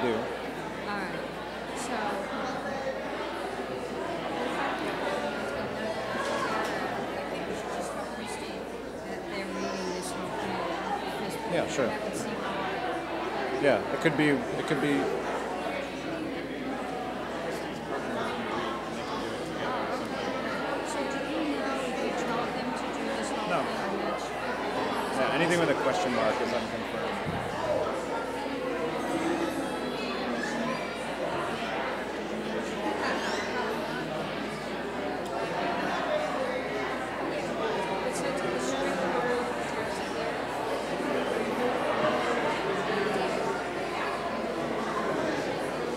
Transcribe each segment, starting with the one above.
do. All right. So. I think we should just tell Christy that they're reading this whole thing because we Yeah, sure. haven't seen more. Yeah, it could be. It could be. So do you know if you told them to do this whole No. thing or not? Yeah, anything with a question mark is unconfirmed. It said to the strip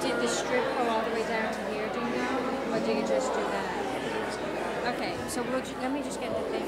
Did the strip go all the way down to here, do you know? Or do you just do that? Okay, so let me just get the thing.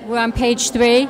We're on page 3.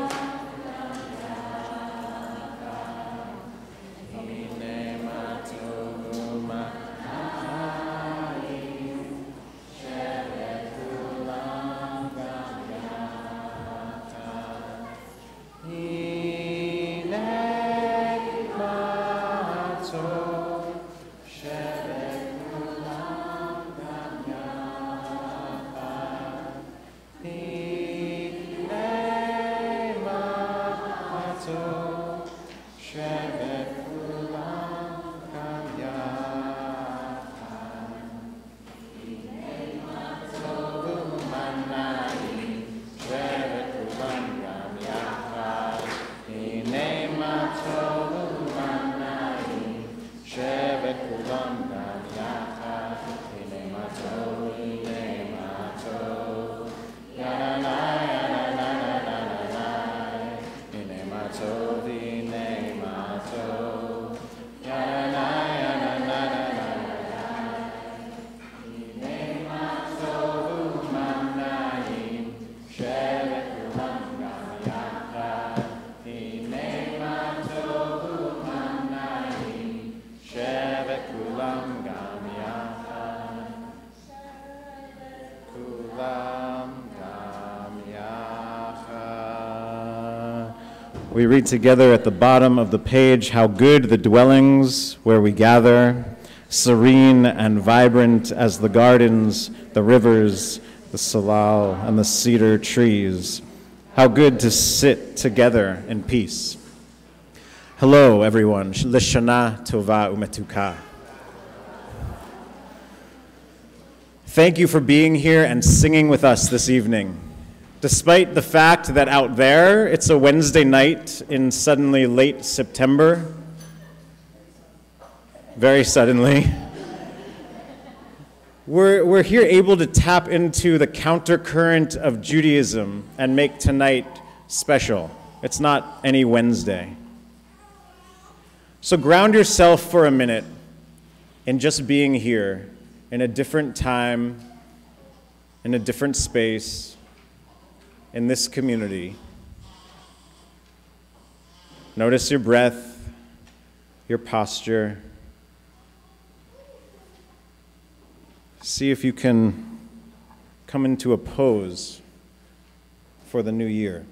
We read together at the bottom of the page, how good the dwellings where we gather, serene and vibrant as the gardens, the rivers, the salal, and the cedar trees. How good to sit together in peace. Hello, everyone. Lishana tova umetuka. Thank you for being here and singing with us this evening. Despite the fact that out there it's a Wednesday night in suddenly late September, very suddenly, we're here able to tap into the countercurrent of Judaism and make tonight special. It's not any Wednesday. So ground yourself for a minute in just being here in a different time, in a different space, in this community. Notice your breath, your posture. See if you can come into a pose for the new year.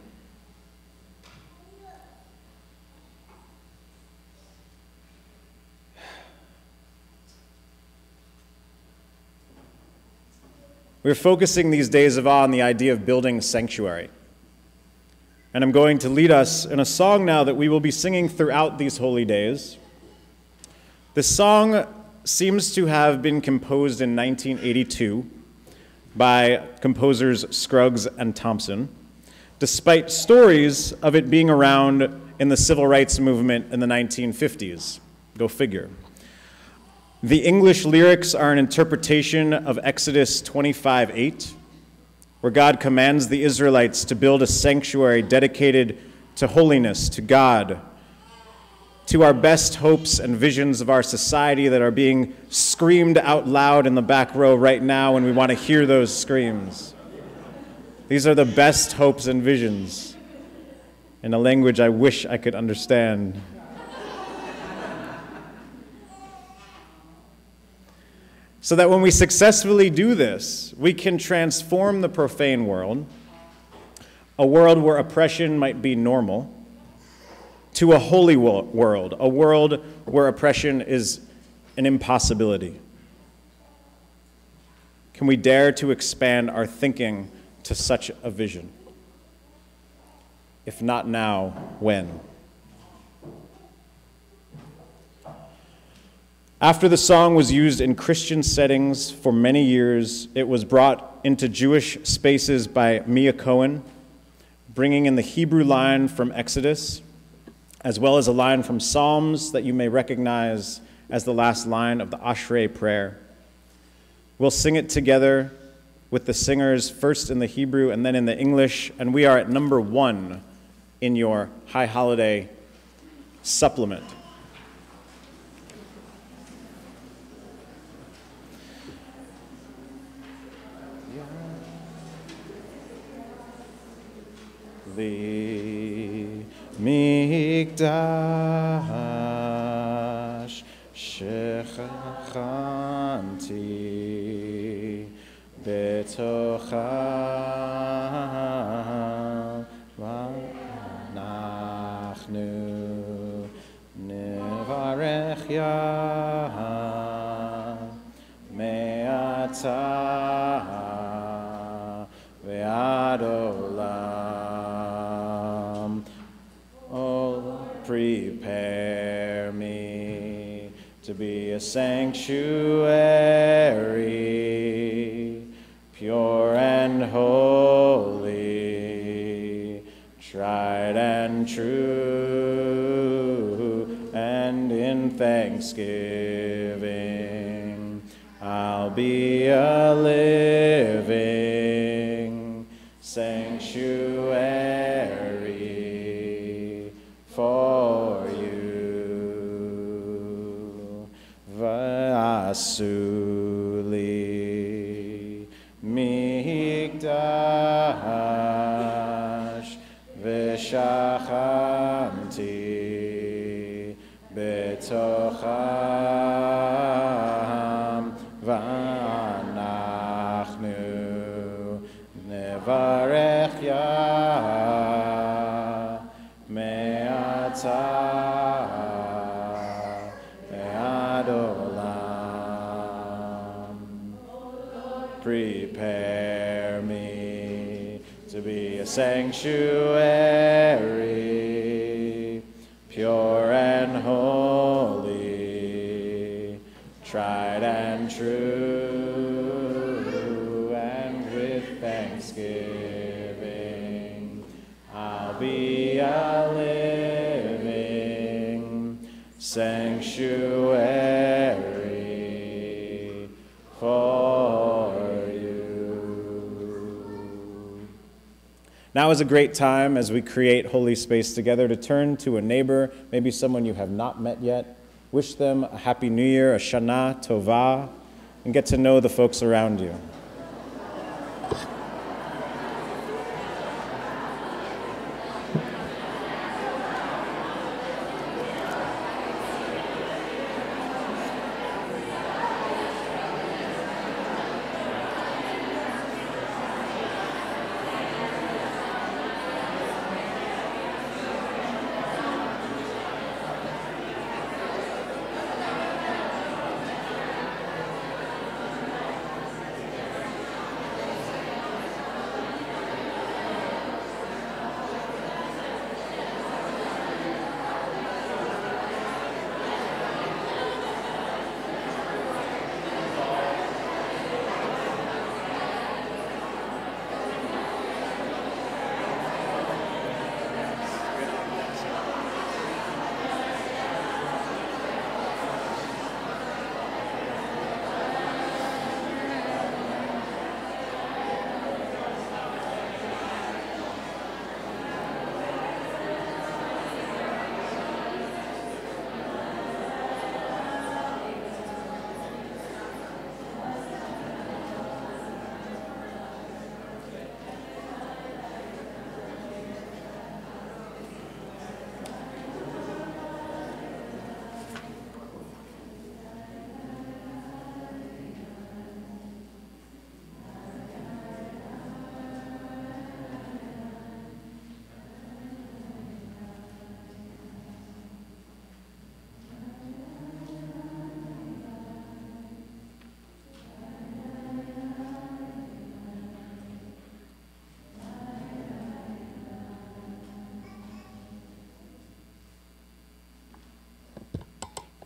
We're focusing these days of awe on the idea of building sanctuary. And I'm going to lead us in a song now that we will be singing throughout these holy days. This song seems to have been composed in 1982 by composers Scruggs and Thompson, despite stories of it being around in the civil rights movement in the 1950s. Go figure. The English lyrics are an interpretation of Exodus 25:8, where God commands the Israelites to build a sanctuary dedicated to holiness, to God, to our best hopes and visions of our society that are being screamed out loud in the back row right now, and we want to hear those screams. These are the best hopes and visions in a language I wish I could understand. So that when we successfully do this, we can transform the profane world, a world where oppression might be normal, to a holy world, a world where oppression is an impossibility. Can we dare to expand our thinking to such a vision? If not now, when? After the song was used in Christian settings for many years, it was brought into Jewish spaces by Mia Cohen, bringing in the Hebrew line from Exodus, as well as a line from Psalms that you may recognize as the last line of the Ashrei prayer. We'll sing it together with the singers, first in the Hebrew and then in the English, and we are at number 1 in your High Holiday supplement. li mikdash shechachanti betocha v'anachnu nevarech Yah me'ata ve'ad olam. Oh, prepare me to be a sanctuary, pure and holy, tried and true, and in thanksgiving I'll be a living sanctuary for you. Vasuli mikdash v'shachanti betocham v'anachnu nevarech Yah me'ata ve'ad olam. Prepare me to be a sanctuary, pure and holy, tried and true, and with thanksgiving I'll be a living sanctuary for you. Now is a great time as we create holy space together to turn to a neighbor, maybe someone you have not met yet. Wish them a happy new year, a Shana Tova, and get to know the folks around you.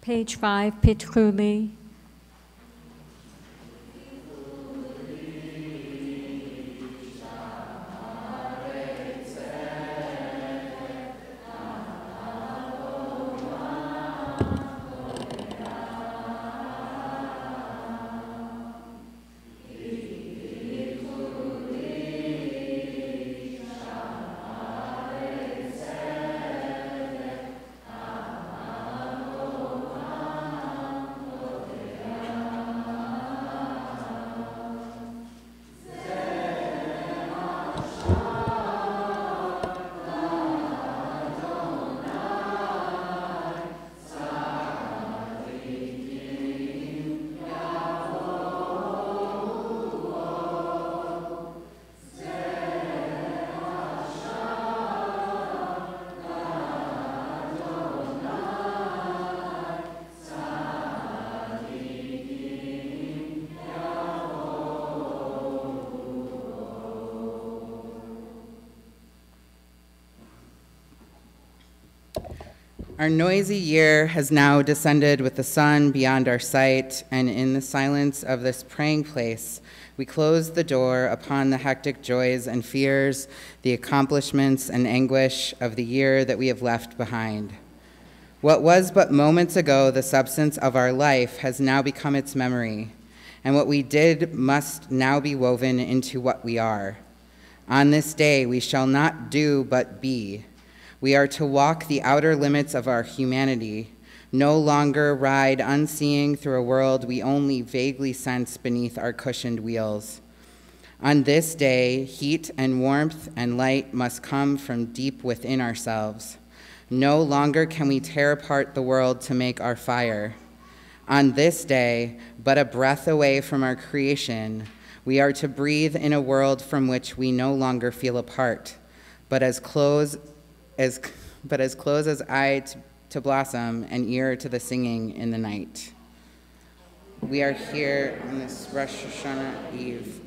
Page 5, Pitruli. Our noisy year has now descended with the sun beyond our sight, and in the silence of this praying place, we close the door upon the hectic joys and fears, the accomplishments and anguish of the year that we have left behind. What was but moments ago the substance of our life has now become its memory, and what we did must now be woven into what we are. On this day, we shall not do but be. We are to walk the outer limits of our humanity, no longer ride unseeing through a world we only vaguely sense beneath our cushioned wheels. On this day, heat and warmth and light must come from deep within ourselves. No longer can we tear apart the world to make our fire. On this day, but a breath away from our creation, we are to breathe in a world from which we no longer feel apart, but as close as eye to blossom and ear to the singing in the night. We are here on this Rosh Hashanah Eve,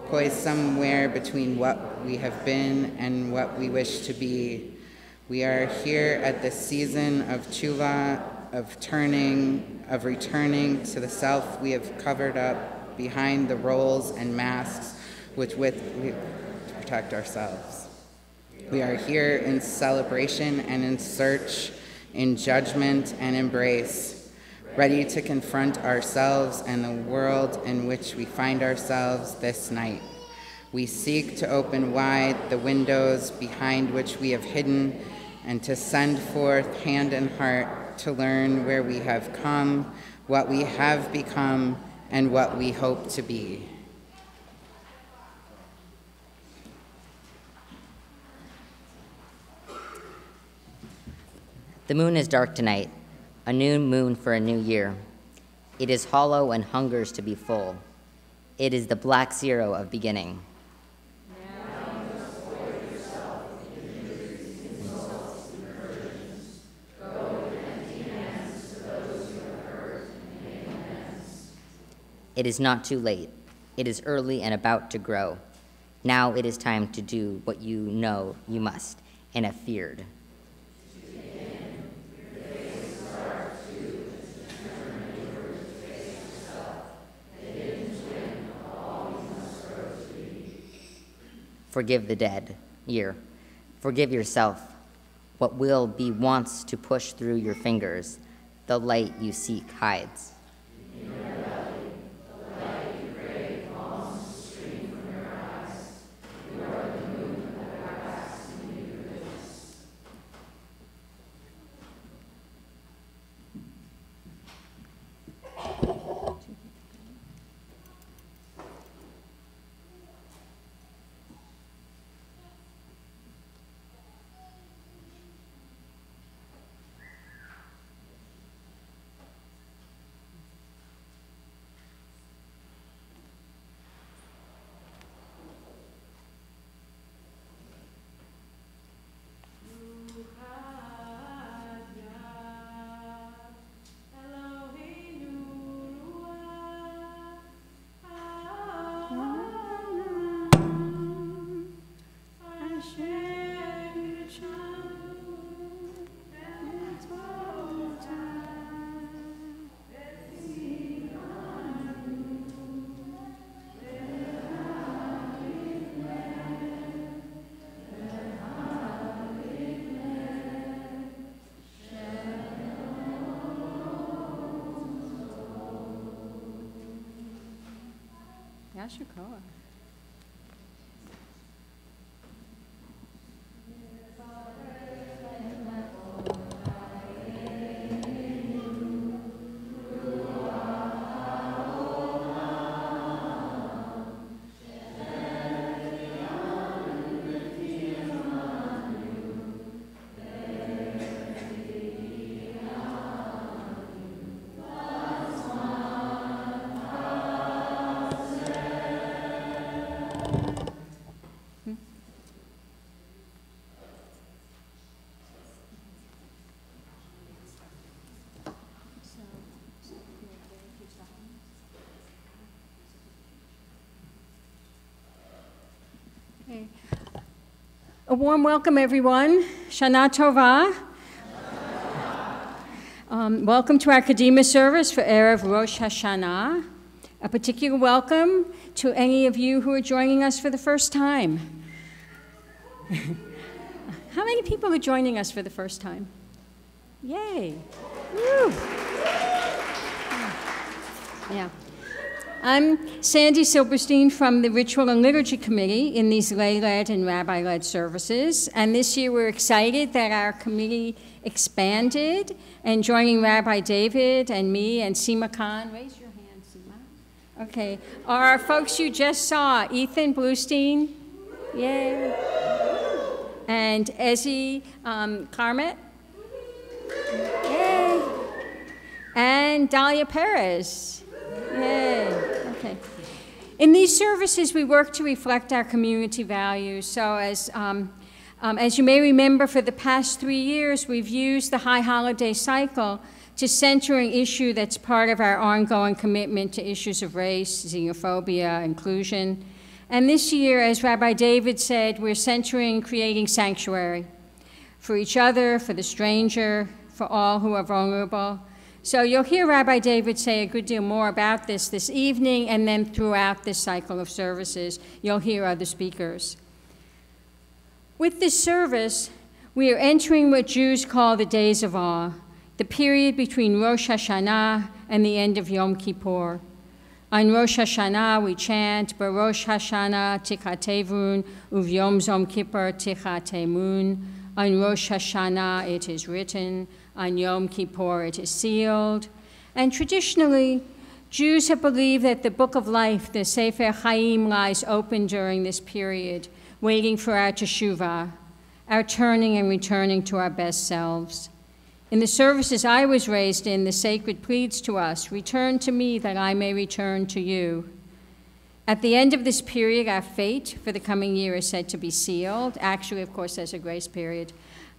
poised somewhere between what we have been and what we wish to be. We are here at this season of tshuva, of turning, of returning to the self we have covered up behind the roles and masks with which we protect ourselves. We are here in celebration and in search, in judgment and embrace, ready to confront ourselves and the world in which we find ourselves this night. We seek to open wide the windows behind which we have hidden and to send forth hand and heart to learn where we have come, what we have become, and what we hope to be. The moon is dark tonight, a new moon for a new year. It is hollow and hungers to be full. It is the black zero of beginning. It is not too late. It is early and about to grow. Now it is time to do what you know you must and have feared. Forgive the dead year. Forgive yourself. What will be wants to push through your fingers. The light you seek hides. Yashikoa. Okay. A warm welcome, everyone. Shana Tova. Welcome to our Kadima service for Erev Rosh Hashanah. A particular welcome to any of you who are joining us for the first time. How many people are joining us for the first time? Yay. Woo. Yeah. I'm Sandy Silberstein from the Ritual and Liturgy Committee in these lay-led and rabbi-led services. And this year we're excited that our committee expanded, and joining Rabbi David and me and Seema Khan, raise your hand, Seema. Okay, are folks you just saw, Ethan Bluestein, yay, and Ezzy Carmet, yay, and Dahlia Perez, yay, okay. In these services, we work to reflect our community values. So as you may remember, for the past 3 years, we've used the high holiday cycle to center an issue that's part of our ongoing commitment to issues of race, xenophobia, inclusion. And this year, as Rabbi David said, we're centering creating sanctuary for each other, for the stranger, for all who are vulnerable. So you'll hear Rabbi David say a good deal more about this evening, and then throughout this cycle of services, you'll hear other speakers. With this service, we are entering what Jews call the days of awe, the period between Rosh Hashanah and the end of Yom Kippur. On Rosh Hashanah, we chant, Barosh Hashanah tikhatevun, uvyom Zom Kippur tikhatemun. On Rosh Hashanah, it is written. On Yom Kippur, it is sealed. And traditionally, Jews have believed that the book of life, the Sefer Chaim, lies open during this period, waiting for our teshuvah, our turning and returning to our best selves. In the services I was raised in, the sacred pleads to us, return to me that I may return to you. At the end of this period, our fate for the coming year is said to be sealed. Actually, of course, there's a grace period.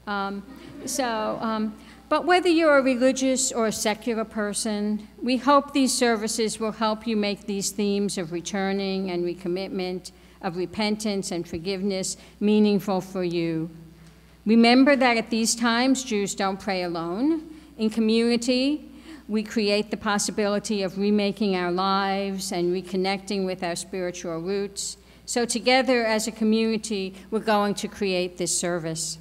But whether you're a religious or a secular person, we hope these services will help you make these themes of returning and recommitment, of repentance and forgiveness meaningful for you. Remember that at these times, Jews don't pray alone. In community, we create the possibility of remaking our lives and reconnecting with our spiritual roots. So together as a community, we're going to create this service.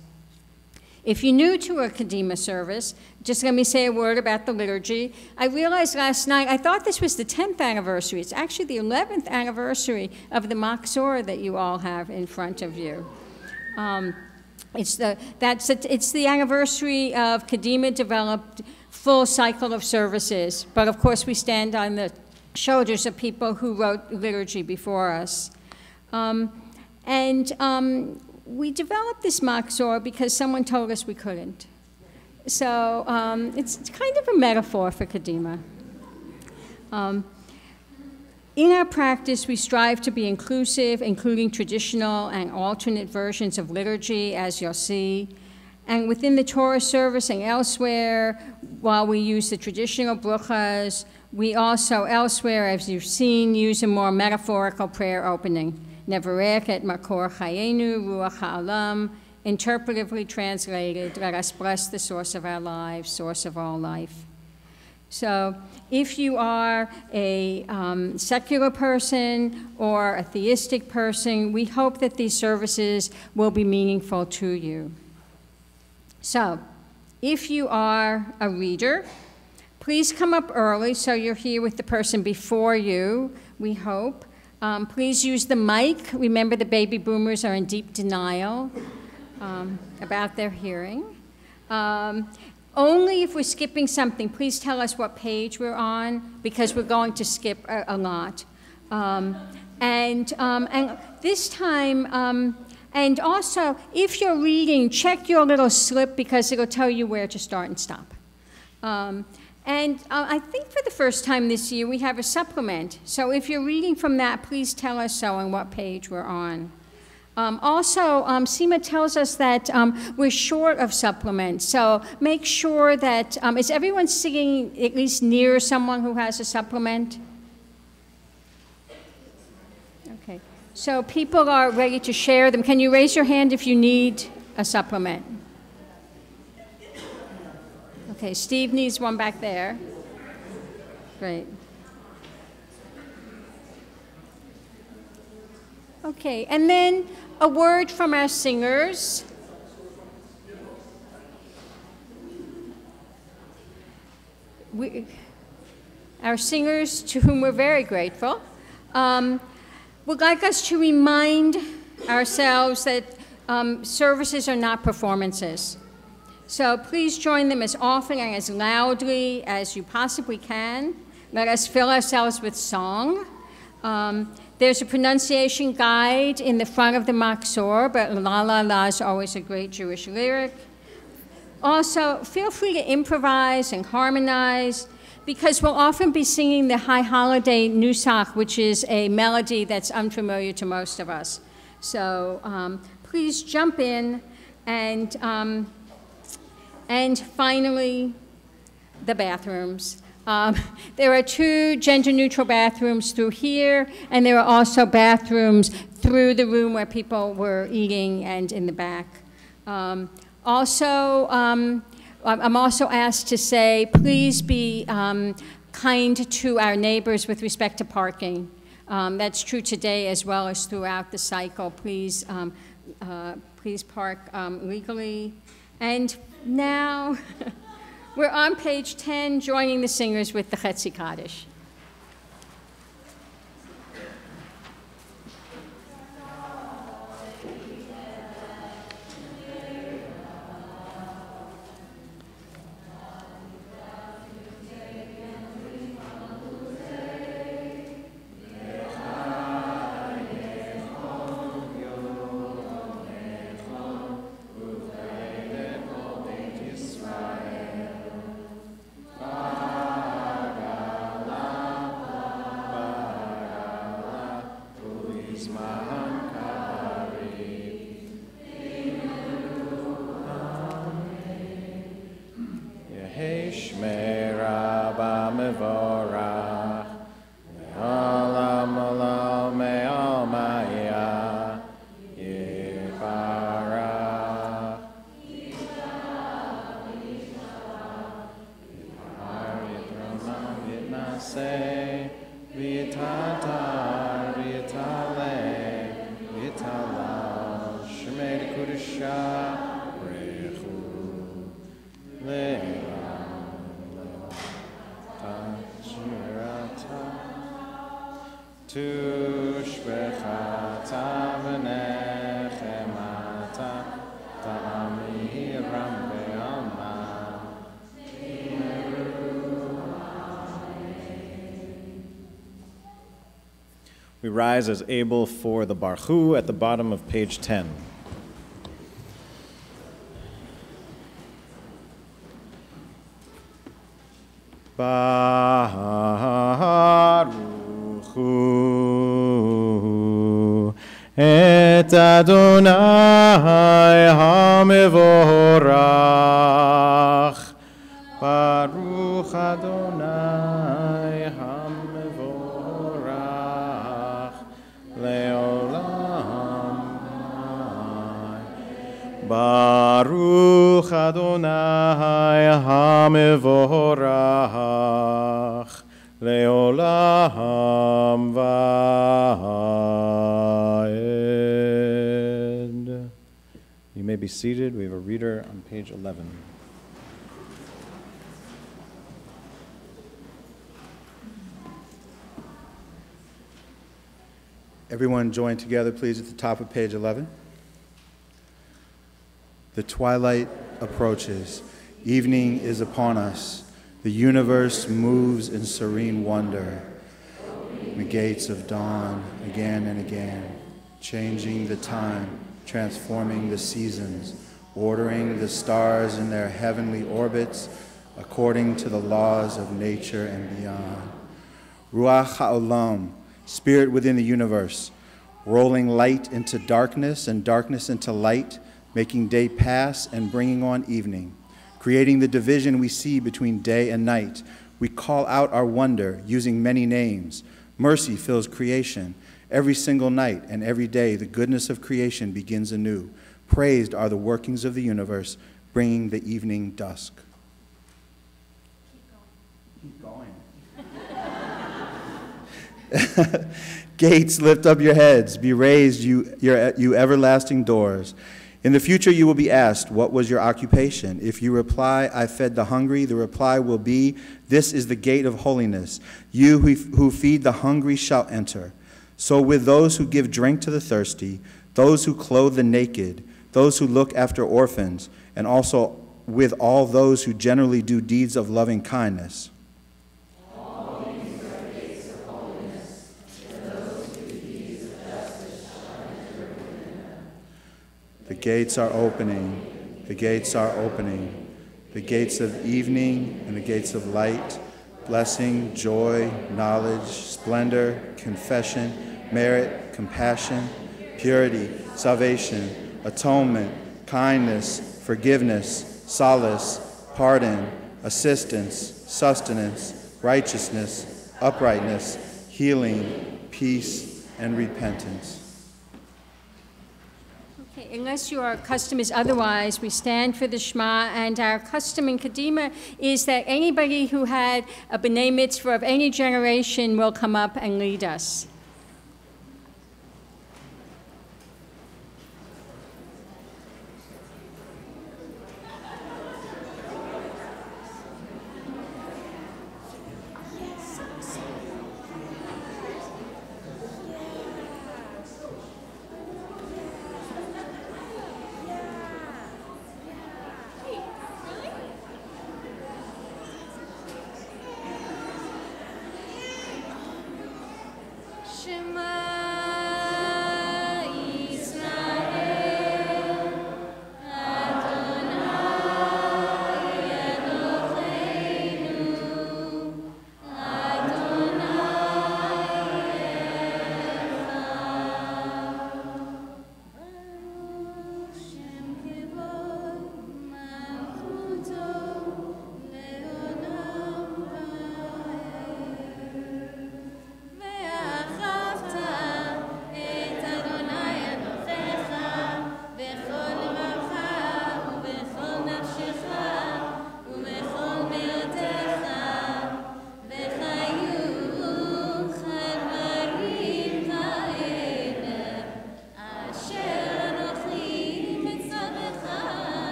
If you're new to a Kadima service, just let me say a word about the liturgy. I realized last night, I thought this was the 10th anniversary. It's actually the 11th anniversary of the Machzor that you all have in front of you. It's the anniversary of Kadima developed full cycle of services. But of course, we stand on the shoulders of people who wrote liturgy before us. We developed this Machzor because someone told us we couldn't. So it's kind of a metaphor for Kadima. In our practice, we strive to be inclusive, including traditional and alternate versions of liturgy, as you'll see. And within the Torah service and elsewhere, while we use the traditional bruchas, we also elsewhere, as you've seen, use a more metaphorical prayer opening. Nevarech et makor chayenu ruach ha'olam, interpretively translated, let us bless the source of our lives, source of all life. So if you are a secular person or a theistic person, we hope that these services will be meaningful to you. So if you are a reader, please come up early so you're here with the person before you, we hope. Please use the mic. Remember, the baby boomers are in deep denial about their hearing. Only if we're skipping something, please tell us what page we're on, because we're going to skip a lot. And this time, and also, if you're reading, check your little slip, because it'll tell you where to start and stop. I think for the first time this year, we have a supplement. So if you're reading from that, please tell us so and what page we're on. Also, Seema tells us that we're short of supplements. So make sure that, is everyone sitting at least near someone who has a supplement? Okay. So people are ready to share them. Can you raise your hand if you need a supplement? Okay, Steve needs one back there. Great. Okay, and then a word from our singers. Our singers, to whom we're very grateful, would like us to remind ourselves that services are not performances. So please join them as often and as loudly as you possibly can. Let us fill ourselves with song. There's a pronunciation guide in the front of the Machzor, but La La La is always a great Jewish lyric. Also, feel free to improvise and harmonize, because we'll often be singing the High Holiday Nusach, which is a melody that's unfamiliar to most of us. So please jump in, and finally, the bathrooms. There are 2 gender-neutral bathrooms through here, and there are also bathrooms through the room where people were eating and in the back. I'm also asked to say, please be kind to our neighbors with respect to parking. That's true today as well as throughout the cycle. Please, please park legally. And now, we're on page 10, joining the singers with the Chetzi Kaddish. We rise as able for the Barchu at the bottom of page 10. Baruchu et Adonai HaMevorach. Baruch Adonai HaMevorach Leolam. Baruch Adonai HaMevorach Leolam Vaed. You may be seated. We have a reader on page 11. Everyone join together, please, at the top of page 11. The twilight approaches. Evening is upon us. The universe moves in serene wonder. The gates of dawn again and again, changing the time, transforming the seasons, ordering the stars in their heavenly orbits according to the laws of nature and beyond. Ruach HaOlam, spirit within the universe, rolling light into darkness and darkness into light, making day pass and bringing on evening, creating the division we see between day and night. We call out our wonder using many names. Mercy fills creation. Every single night and every day, the goodness of creation begins anew. Praised are the workings of the universe, bringing the evening dusk. Gates, lift up your heads. Be raised, you everlasting doors. In the future you will be asked, what was your occupation? If you reply, I fed the hungry, the reply will be, this is the gate of holiness. You who feed the hungry shall enter. So with those who give drink to the thirsty, those who clothe the naked, those who look after orphans, and also with all those who generally do deeds of loving kindness. All these are gates of holiness, and those who do deeds of justice shall enter within them. The gates are opening, the gates are opening, the gates of evening and the gates of light, blessing, joy, knowledge, splendor, confession, merit, compassion, purity, salvation, atonement, kindness, forgiveness, solace, pardon, assistance, sustenance, righteousness, uprightness, healing, peace, and repentance. Okay, unless your custom is otherwise, we stand for the Shema, and our custom in Kadima is that anybody who had a B'nai Mitzvah of any generation will come up and lead us.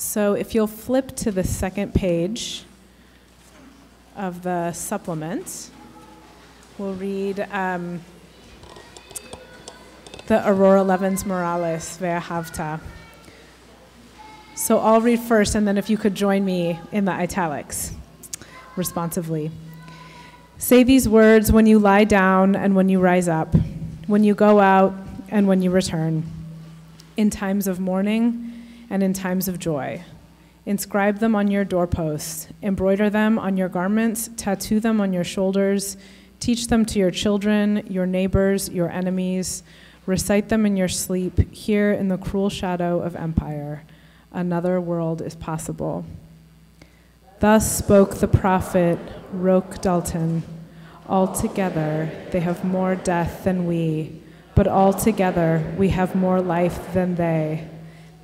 So if you'll flip to the second page of the supplement, we'll read the Aurora Levens Morales, Ve'ahavta. So I'll read first, and then if you could join me in the italics, responsively. Say these words when you lie down and when you rise up, when you go out and when you return, in times of mourning and in times of joy. Inscribe them on your doorposts, embroider them on your garments, tattoo them on your shoulders, teach them to your children, your neighbors, your enemies, recite them in your sleep, here in the cruel shadow of empire. Another world is possible. Thus spoke the prophet Roque Dalton. Altogether, they have more death than we, but altogether, we have more life than they.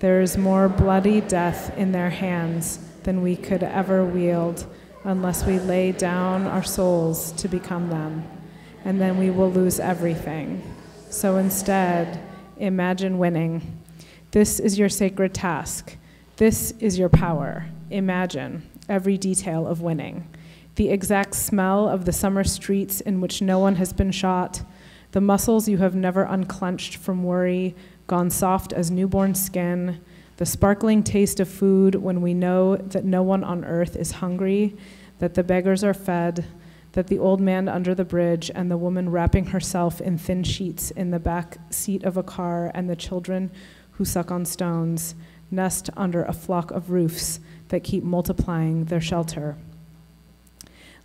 There is more bloody death in their hands than we could ever wield unless we lay down our souls to become them, and then we will lose everything. So instead, imagine winning. This is your sacred task. This is your power. Imagine every detail of winning. The exact smell of the summer streets in which no one has been shot, the muscles you have never unclenched from worry, gone soft as newborn skin, the sparkling taste of food when we know that no one on earth is hungry, that the beggars are fed, that the old man under the bridge and the woman wrapping herself in thin sheets in the back seat of a car and the children who suck on stones nest under a flock of roofs that keep multiplying their shelter.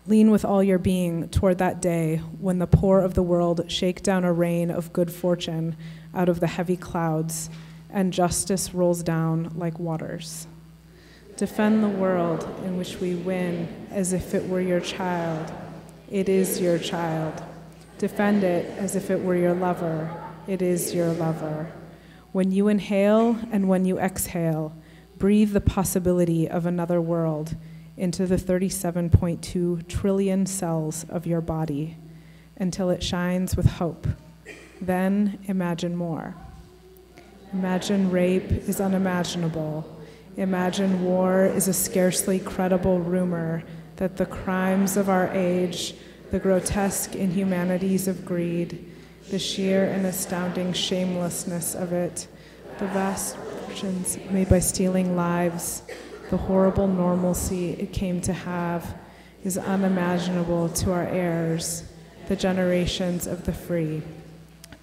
Lean with all your being toward that day when the poor of the world shake down a rain of good fortune out of the heavy clouds and justice rolls down like waters. Defend the world in which we win as if it were your child. It is your child. Defend it as if it were your lover. It is your lover. When you inhale and when you exhale, breathe the possibility of another world into the 37.2 trillion cells of your body until it shines with hope. Then imagine more. Imagine rape is unimaginable. Imagine war is a scarcely credible rumor that the crimes of our age, the grotesque inhumanities of greed, the sheer and astounding shamelessness of it, the vast fortunes made by stealing lives, the horrible normalcy it came to have, is unimaginable to our heirs, the generations of the free.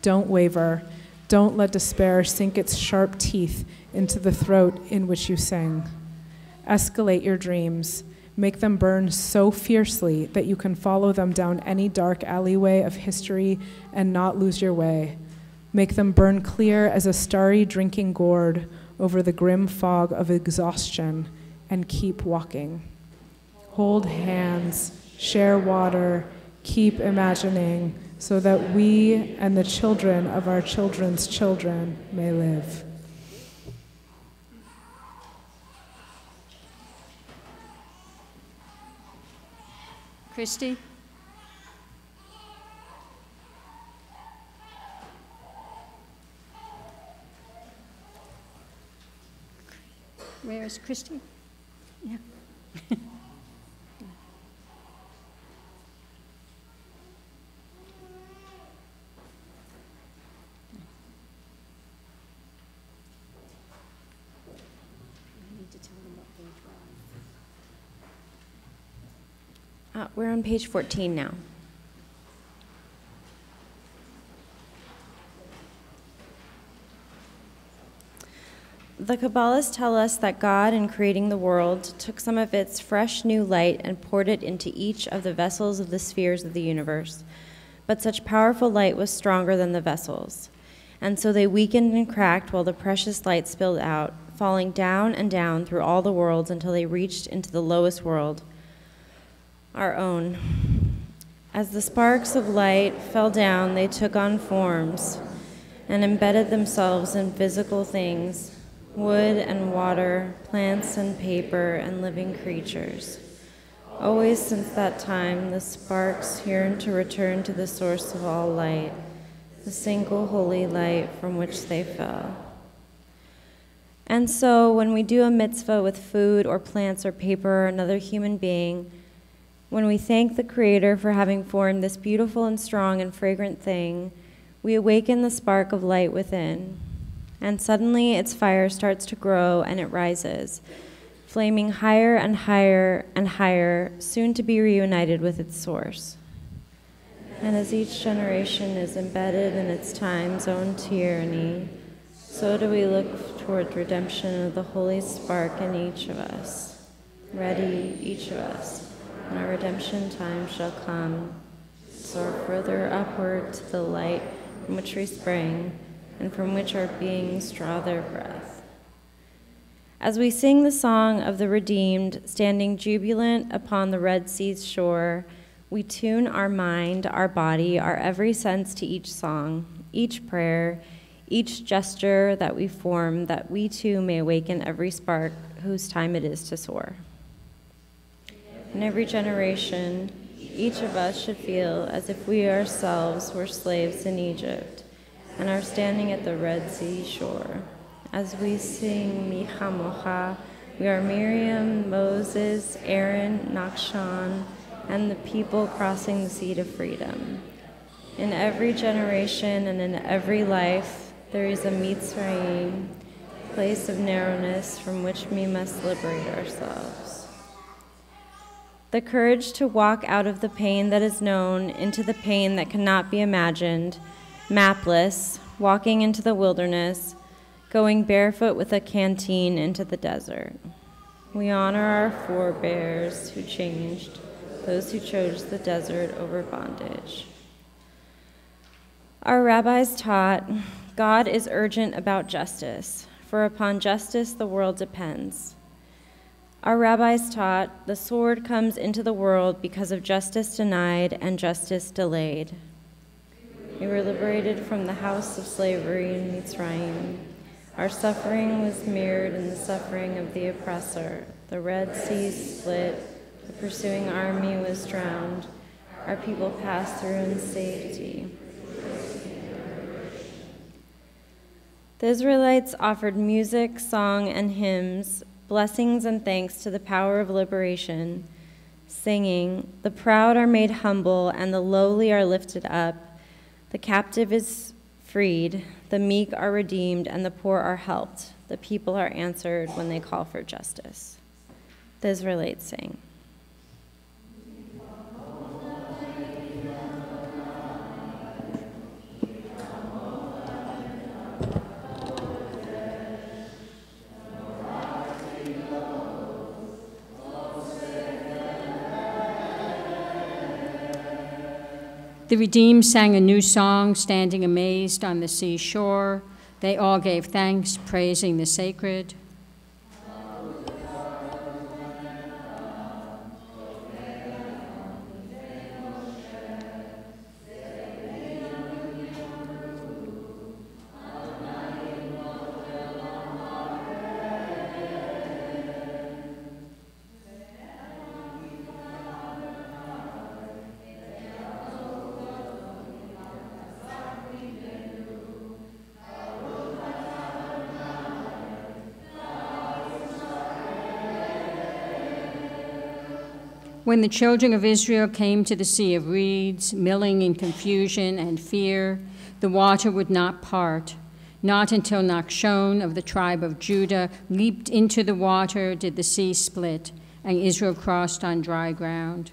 Don't waver. Don't let despair sink its sharp teeth into the throat in which you sing. Escalate your dreams. Make them burn so fiercely that you can follow them down any dark alleyway of history and not lose your way. Make them burn clear as a starry drinking gourd over the grim fog of exhaustion and keep walking. Hold hands, share water, keep imagining so that we and the children of our children's children may live. Christy? Where is Christy? Yeah. We're on page 14 now. The Kabbalists tell us that God, in creating the world, took some of its fresh new light and poured it into each of the vessels of the spheres of the universe. But such powerful light was stronger than the vessels, and so they weakened and cracked while the precious light spilled out, falling down and down through all the worlds until they reached into the lowest world, our own. As the sparks of light fell down, they took on forms and embedded themselves in physical things, wood and water, plants and paper, and living creatures. Always since that time, the sparks yearned to return to the source of all light, the single holy light from which they fell. And so, when we do a mitzvah with food or plants or paper or another human being, when we thank the Creator for having formed this beautiful and strong and fragrant thing, we awaken the spark of light within. And suddenly its fire starts to grow and it rises, flaming higher and higher and higher, soon to be reunited with its source. And as each generation is embedded in its time's own tyranny, so do we look toward redemption of the holy spark in each of us. Ready, each of us, when our redemption time shall come, soar further upward to the light from which we spring, and from which our beings draw their breath. As we sing the song of the redeemed, standing jubilant upon the Red Sea's shore, we tune our mind, our body, our every sense to each song, each prayer, each gesture that we form, that we too may awaken every spark whose time it is to soar. In every generation, each of us should feel as if we ourselves were slaves in Egypt, and are standing at the Red Sea shore. As we sing Micha Mocha, we are Miriam, Moses, Aaron, Nachshon, and the people crossing the sea to freedom. In every generation and in every life, there is a Mitzrayim, place of narrowness from which we must liberate ourselves. The courage to walk out of the pain that is known into the pain that cannot be imagined, mapless, walking into the wilderness, going barefoot with a canteen into the desert. We honor our forebears who changed, those who chose the desert over bondage. Our rabbis taught, God is urgent about justice, for upon justice the world depends. Our rabbis taught, the sword comes into the world because of justice denied and justice delayed. We were liberated from the house of slavery in Mitzrayim. Our suffering was mirrored in the suffering of the oppressor. The Red Sea split, the pursuing army was drowned. Our people passed through in safety. The Israelites offered music, song, and hymns, blessings and thanks to the power of liberation, singing, "The proud are made humble, and the lowly are lifted up. The captive is freed, the meek are redeemed, and the poor are helped. The people are answered when they call for justice." The Israelites sing. The redeemed sang a new song, standing amazed on the seashore. They all gave thanks, praising the sacred. When the children of Israel came to the Sea of Reeds, milling in confusion and fear, the water would not part. Not until Nachshon of the tribe of Judah leaped into the water did the sea split, and Israel crossed on dry ground.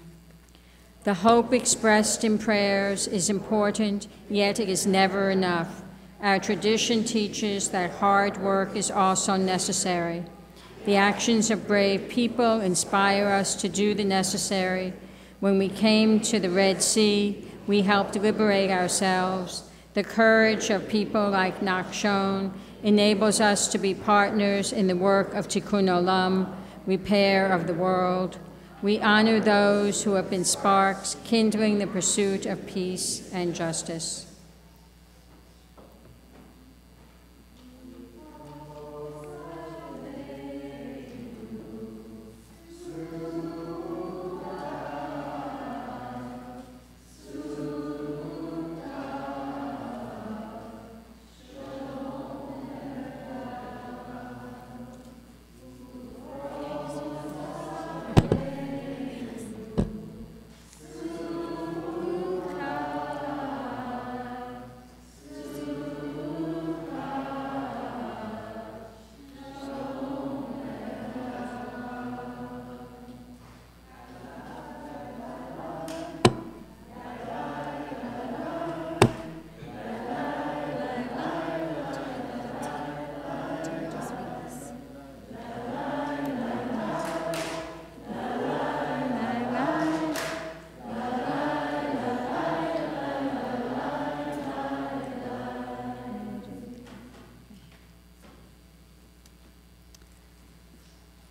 The hope expressed in prayers is important, yet it is never enough. Our tradition teaches that hard work is also necessary. The actions of brave people inspire us to do the necessary. When we came to the Red Sea, we helped liberate ourselves. The courage of people like Nachshon enables us to be partners in the work of Tikkun Olam, repair of the world. We honor those who have been sparks, kindling the pursuit of peace and justice.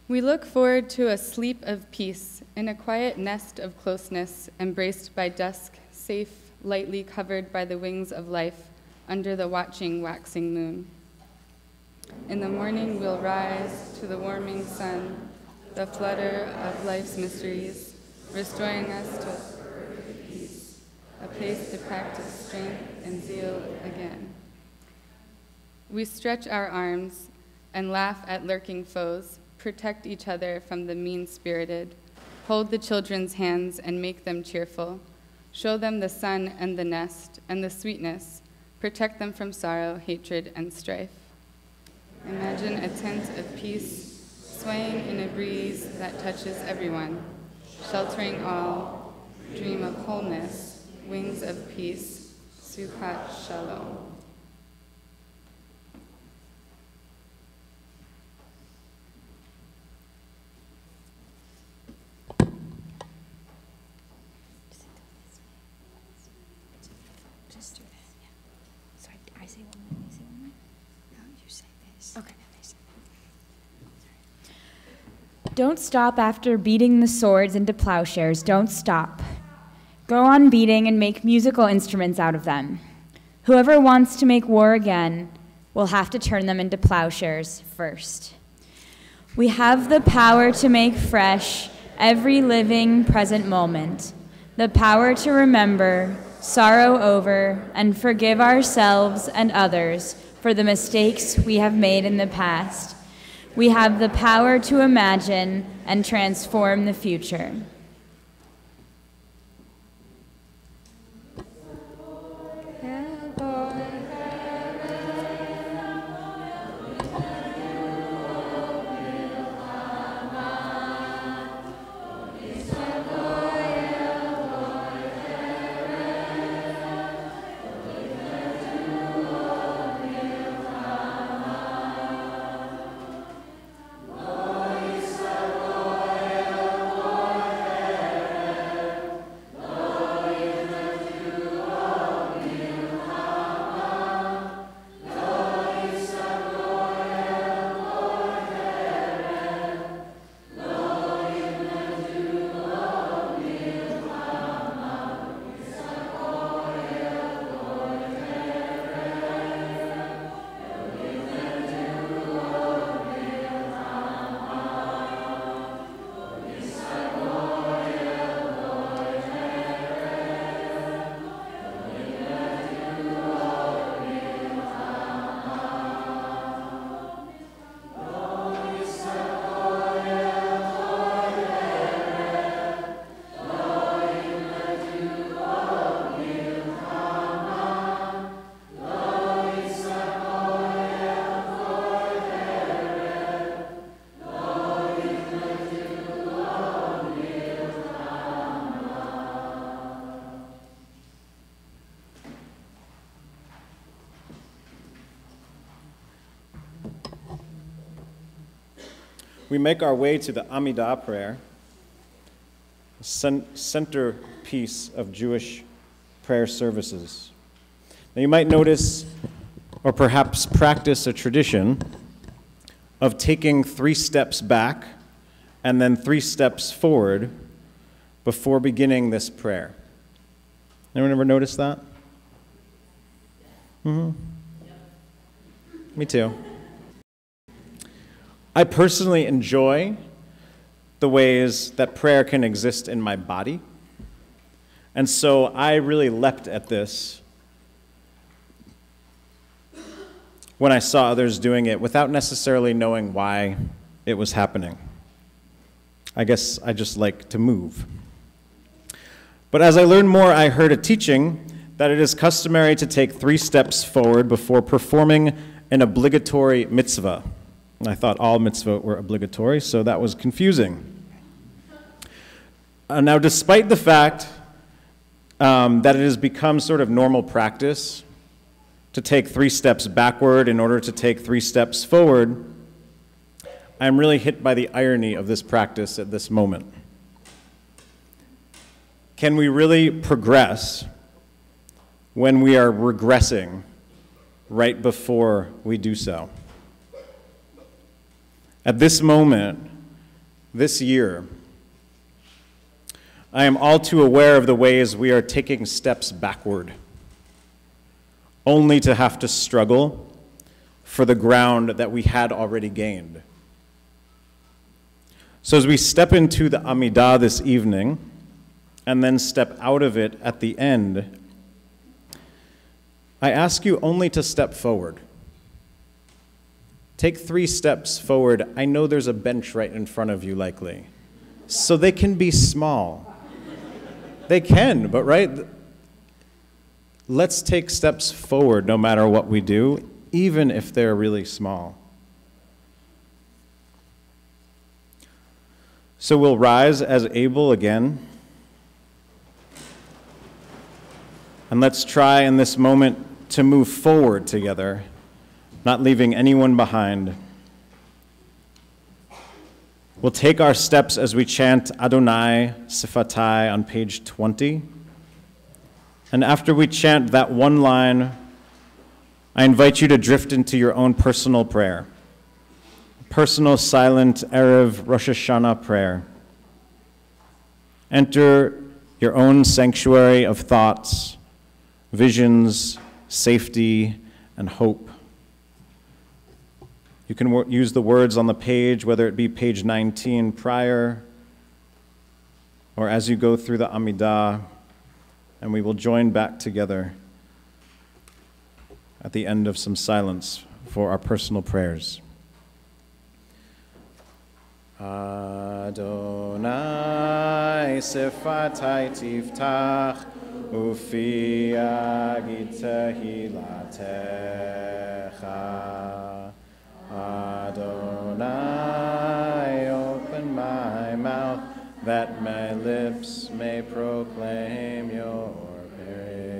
We look forward to a sleep of peace in a quiet nest of closeness, embraced by dusk, safe, lightly covered by the wings of life, under the watching waxing moon. In the morning we'll rise to the warming sun, the flutter of life's mysteries, restoring us to perfect peace, a place to practice strength and zeal again. We stretch our arms and laugh at lurking foes, protect each other from the mean-spirited, hold the children's hands and make them cheerful, Show them the sun and the nest and the sweetness. Protect them from sorrow, hatred, and strife. Imagine a tent of peace swaying in a breeze that touches everyone, sheltering all. Dream of wholeness, wings of peace, Sukkot Shalom. Just do that, yeah. So I say one more, you say one more? No, you say this. Okay. Don't stop after beating the swords into plowshares. Don't stop. Go on beating and make musical instruments out of them. Whoever wants to make war again will have to turn them into plowshares first. We have the power to make fresh every living present moment, the power to remember, sorrow over, and forgive ourselves and others for the mistakes we have made in the past. We have the power to imagine and transform the future. We make our way to the Amidah prayer, the centerpiece of Jewish prayer services. Now you might notice, or perhaps practice, a tradition of taking 3 steps back and then 3 steps forward before beginning this prayer. Anyone ever notice that? Me too. I personally enjoy the ways that prayer can exist in my body. And so I really leapt at this when I saw others doing it without necessarily knowing why it was happening. I guess I just like to move. But as I learned more, I heard a teaching that it is customary to take 3 steps forward before performing an obligatory mitzvah. I thought all mitzvot were obligatory, so that was confusing. Now, despite the fact that it has become sort of normal practice to take 3 steps backward in order to take 3 steps forward, I'm really hit by the irony of this practice at this moment. Can we really progress when we are regressing right before we do so? At this moment, this year, I am all too aware of the ways we are taking steps backward, only to have to struggle for the ground that we had already gained. So as we step into the Amidah this evening, and then step out of it at the end, I ask you only to step forward. Take 3 steps forward. I know there's a bench right in front of you, likely. So they can be small. They can, but right? Let's take steps forward no matter what we do, even if they're really small. So we'll rise as able again. And let's try in this moment to move forward together, not leaving anyone behind. We'll take our steps as we chant Adonai Sifatai on page 20. And after we chant that one line, I invite you to drift into your own personal prayer. Personal, silent, Erev Rosh Hashanah prayer. Enter your own sanctuary of thoughts, visions, safety, and hope. You can use the words on the page, whether it be page 19 prior, or as you go through the Amidah, and we will join back together at the end of some silence for our personal prayers. Adonai Sifatai Tiftach Ufi Agit Tehilatecha. Adonai, open my mouth that my lips may proclaim your praise.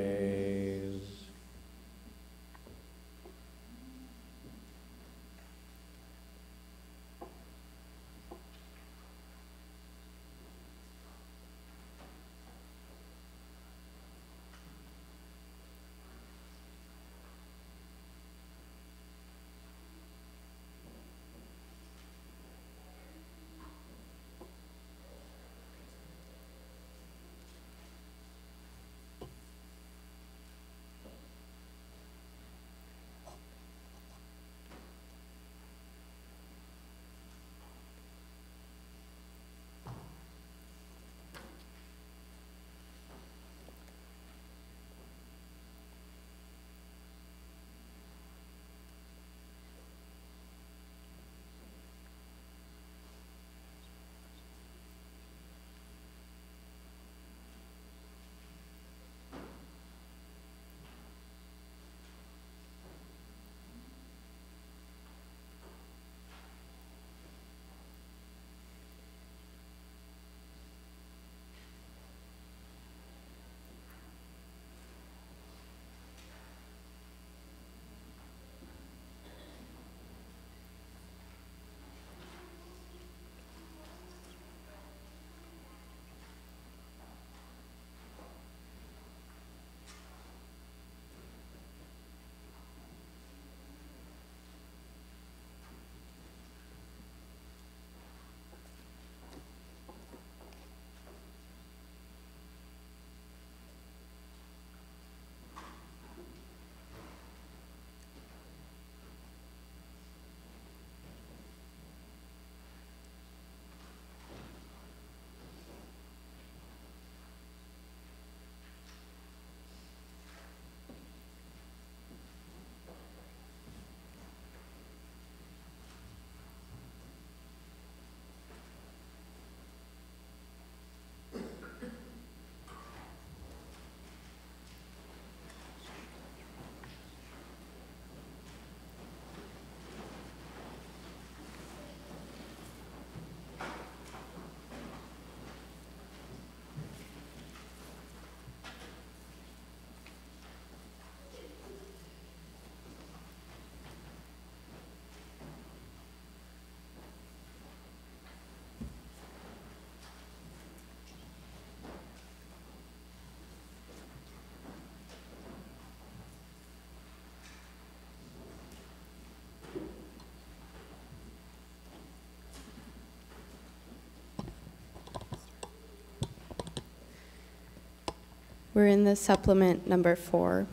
We're in the supplement number 4.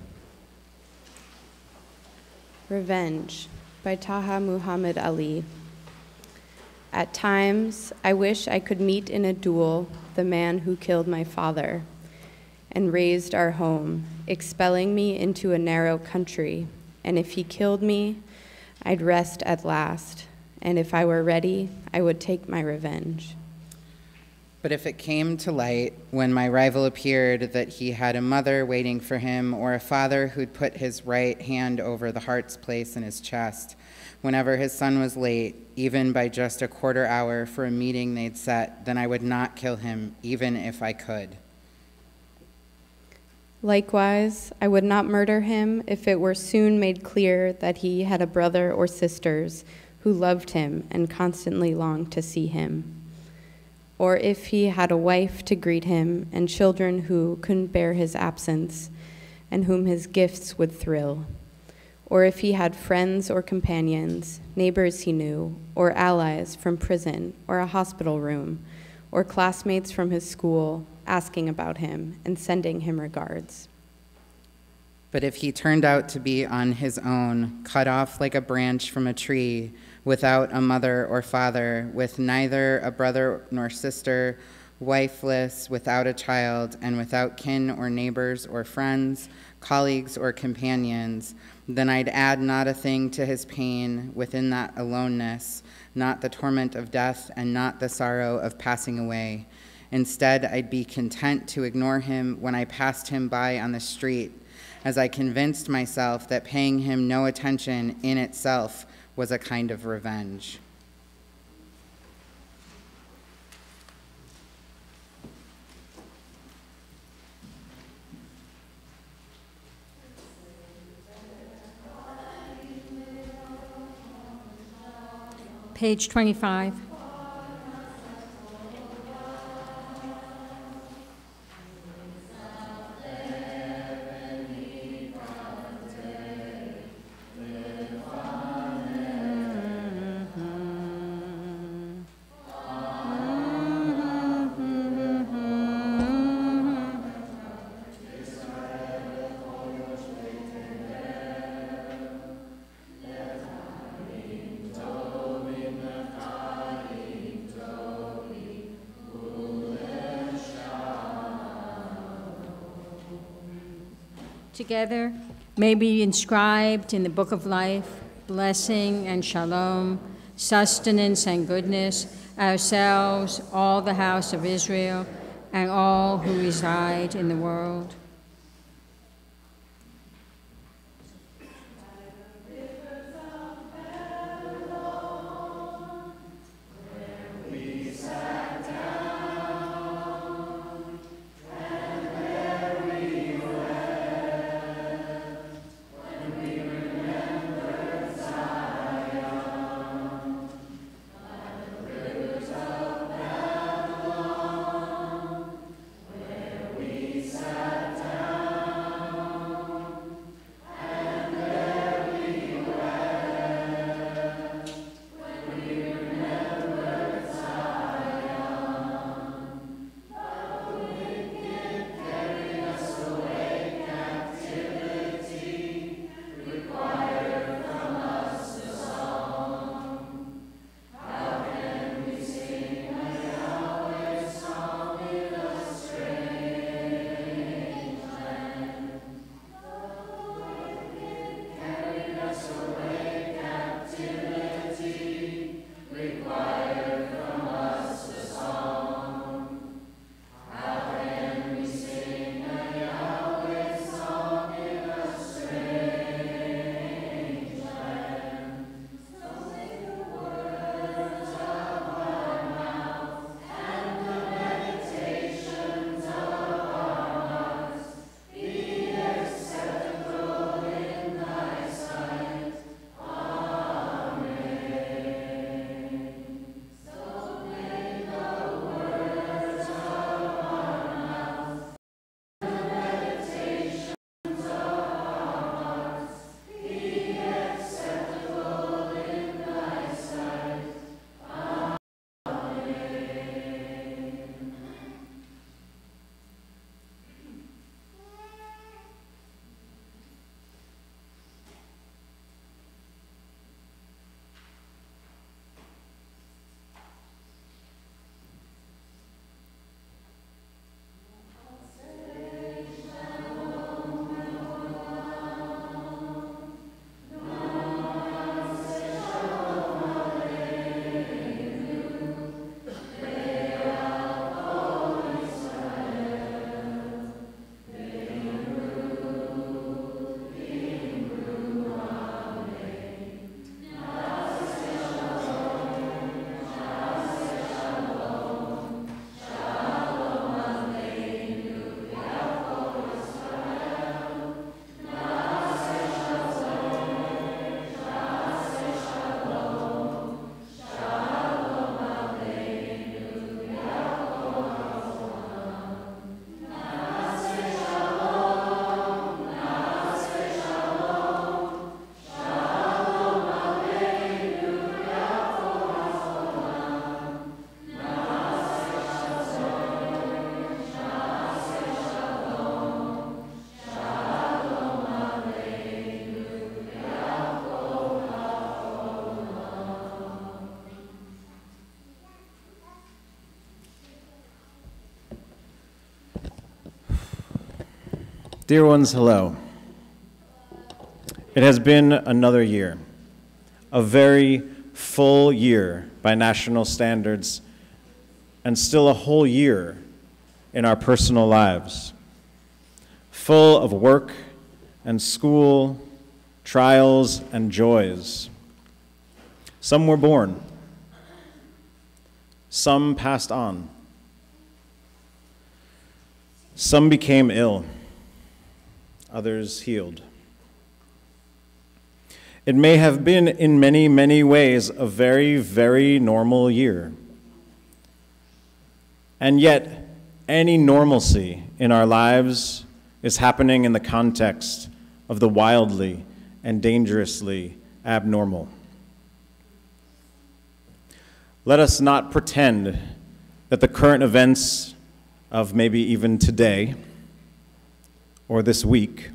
Revenge by Taha Muhammad Ali. At times, I wish I could meet in a duel the man who killed my father and raised our home, expelling me into a narrow country. And if he killed me, I'd rest at last. And if I were ready, I would take my revenge. But if it came to light when my rival appeared that he had a mother waiting for him, or a father who'd put his right hand over the heart's place in his chest, whenever his son was late, even by just a quarter hour for a meeting they'd set, then I would not kill him, even if I could. Likewise, I would not murder him if it were soon made clear that he had a brother or sisters who loved him and constantly longed to see him. Or if he had a wife to greet him and children who couldn't bear his absence and whom his gifts would thrill. Or if he had friends or companions, neighbors he knew, or allies from prison or a hospital room, or classmates from his school asking about him and sending him regards. But if he turned out to be on his own, cut off like a branch from a tree, without a mother or father, with neither a brother nor sister, wifeless, without a child, and without kin or neighbors or friends, colleagues or companions, then I'd add not a thing to his pain within that aloneness, not the torment of death and not the sorrow of passing away. Instead, I'd be content to ignore him when I passed him by on the street, as I convinced myself that paying him no attention in itself was a kind of revenge. Page 25. Together may be inscribed in the book of life, blessing and shalom, sustenance and goodness, ourselves, all the house of Israel, and all who reside in the world. Sat Dear ones, hello. It has been another year, a very full year by national standards, and still a whole year in our personal lives, full of work and school, trials and joys. Some were born, some passed on, some became ill, others healed. It may have been in many, many ways a very, very normal year. And yet, any normalcy in our lives is happening in the context of the wildly and dangerously abnormal. Let us not pretend that the current events of maybe even today, or this week,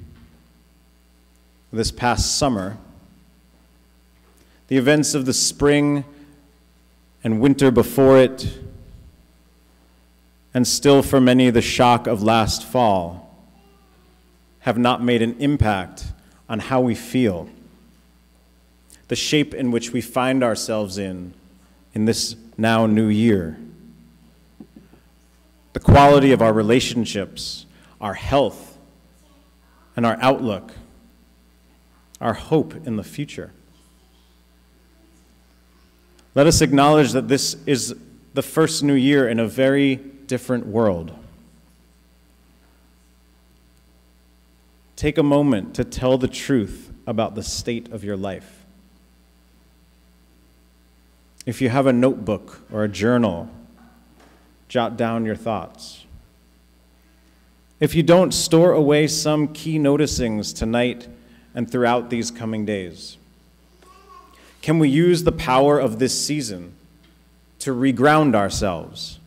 this past summer, the events of the spring and winter before it, and still for many the shock of last fall, have not made an impact on how we feel, the shape in which we find ourselves in this now new year, the quality of our relationships, our health, and our outlook, our hope in the future. Let us acknowledge that this is the first new year in a very different world. Take a moment to tell the truth about the state of your life. If you have a notebook or a journal, jot down your thoughts. If you don't, store away some key noticings tonight and throughout these coming days. Can we use the power of this season to reground ourselves,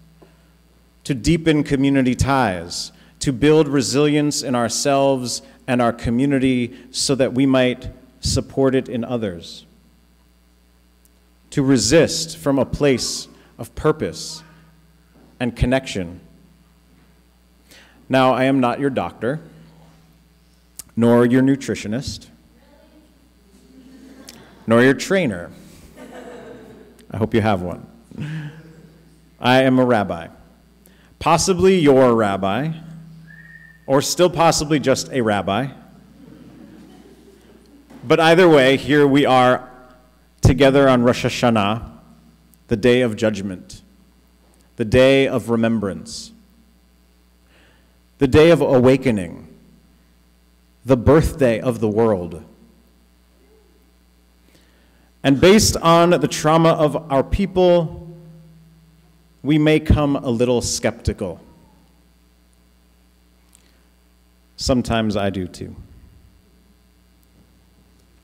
to deepen community ties, to build resilience in ourselves and our community so that we might support it in others, to resist from a place of purpose and connection? Now, I am not your doctor, nor your nutritionist, nor your trainer. I hope you have one. I am a rabbi, possibly your rabbi, or still possibly just a rabbi. But either way, here we are together on Rosh Hashanah, the day of judgment, the day of remembrance, the day of awakening, the birthday of the world. And based on the trauma of our people, we may come a little skeptical. Sometimes I do too.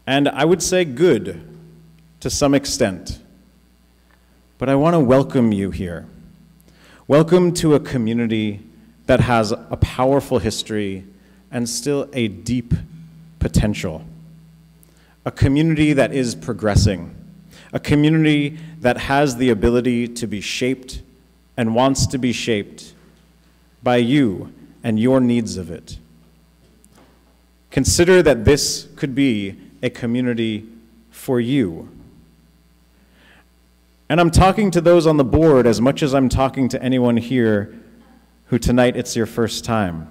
And I would say good to some extent. But I want to welcome you here. Welcome to a community that has a powerful history and still a deep potential. A community that is progressing. A community that has the ability to be shaped and wants to be shaped by you and your needs of it. Consider that this could be a community for you. And I'm talking to those on the board as much as I'm talking to anyone here who tonight it's your first time.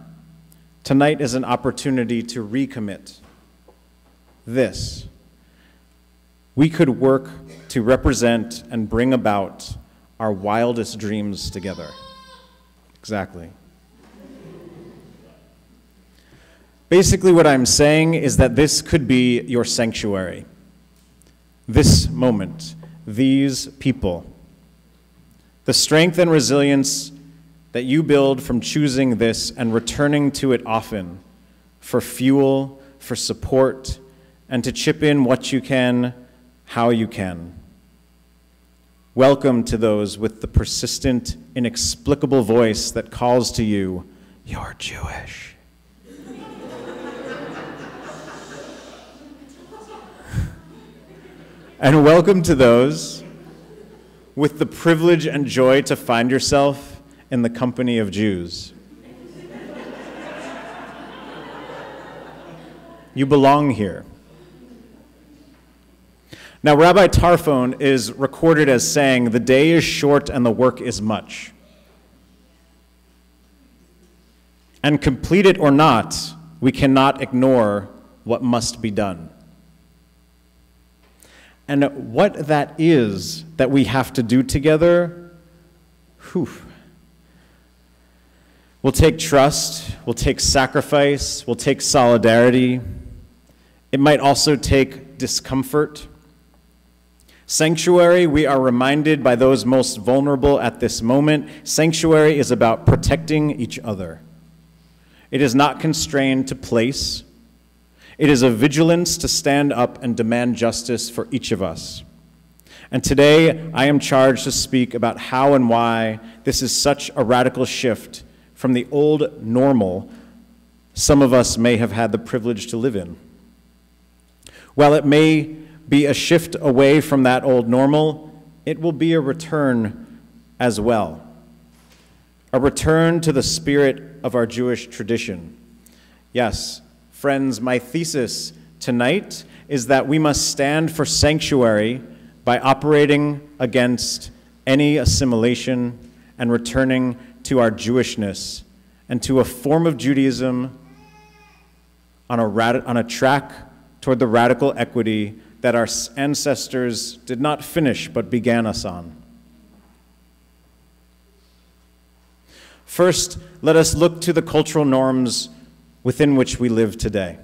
Tonight is an opportunity to recommit this. We could work to represent and bring about our wildest dreams together. Exactly. Basically, what I'm saying is that this could be your sanctuary. This moment, these people. The strength and resilience that you build from choosing this and returning to it often for fuel, for support, and to chip in what you can, how you can. Welcome to those with the persistent, inexplicable voice that calls to you, "You're Jewish." And welcome to those with the privilege and joy to find yourself in the company of Jews. You belong here. Now, Rabbi Tarfon is recorded as saying, "The day is short and the work is much." And complete it or not, we cannot ignore what must be done. And what that is that we have to do together, will take trust, will take sacrifice, will take solidarity. It might also take discomfort. Sanctuary, we are reminded by those most vulnerable at this moment, sanctuary is about protecting each other. It is not constrained to place. It is a vigilance to stand up and demand justice for each of us. And today, I am charged to speak about how and why this is such a radical shift from the old normal some of us may have had the privilege to live in. While it may be a shift away from that old normal, it will be a return as well. A return to the spirit of our Jewish tradition. Yes, friends, my thesis tonight is that we must stand for sanctuary by operating against any assimilation and returning to our Jewishness and to a form of Judaism on a track toward the radical equity that our ancestors did not finish but began us on. First, let us look to the cultural norms within which we live today.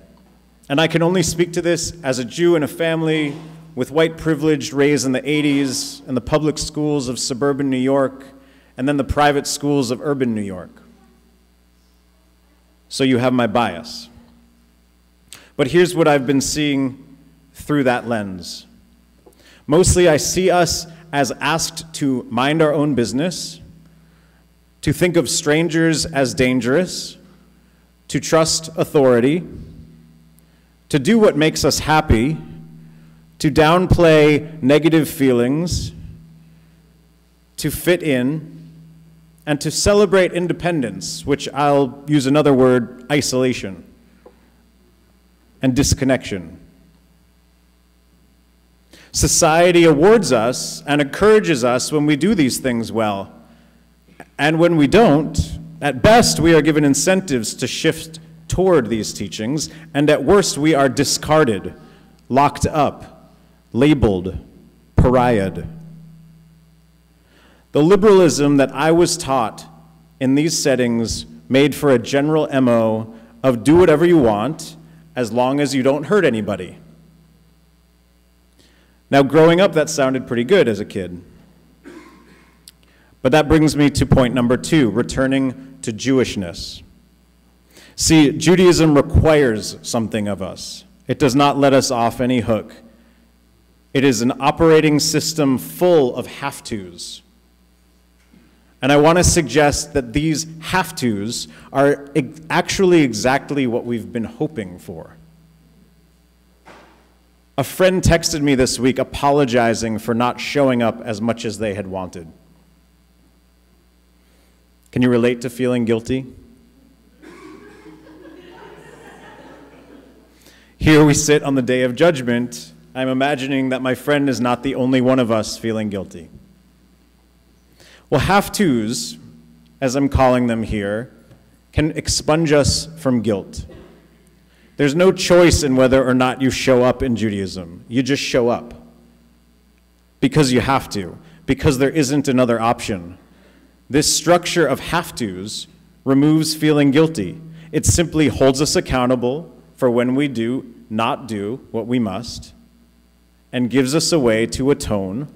And I can only speak to this as a Jew in a family with white privilege raised in the 80s in the public schools of suburban New York and then the private schools of urban New York. So you have my bias. But here's what I've been seeing through that lens. Mostly I see us as asked to mind our own business, to think of strangers as dangerous, to trust authority, to do what makes us happy, to downplay negative feelings, to fit in, and to celebrate independence, which I'll use another word, isolation, and disconnection. Society awards us and encourages us when we do these things well. And when we don't, at best we are given incentives to shift toward these teachings, and at worst we are discarded, locked up, labeled, pariahed. The liberalism that I was taught in these settings made for a general MO of do whatever you want as long as you don't hurt anybody. Now, growing up, that sounded pretty good as a kid. But that brings me to point number 2, returning to Jewishness. See, Judaism requires something of us. It does not let us off any hook. It is an operating system full of have-tos. And I want to suggest that these have-tos are actually exactly what we've been hoping for. A friend texted me this week apologizing for not showing up as much as they had wanted. Can you relate to feeling guilty? Here we sit on the day of judgment. I'm imagining that my friend is not the only one of us feeling guilty. Well, have-tos, as I'm calling them here, can expunge us from guilt. There's no choice in whether or not you show up in Judaism. You just show up. Because you have to. Because there isn't another option. This structure of have-tos removes feeling guilty. It simply holds us accountable for when we do not do what we must, and gives us a way to atone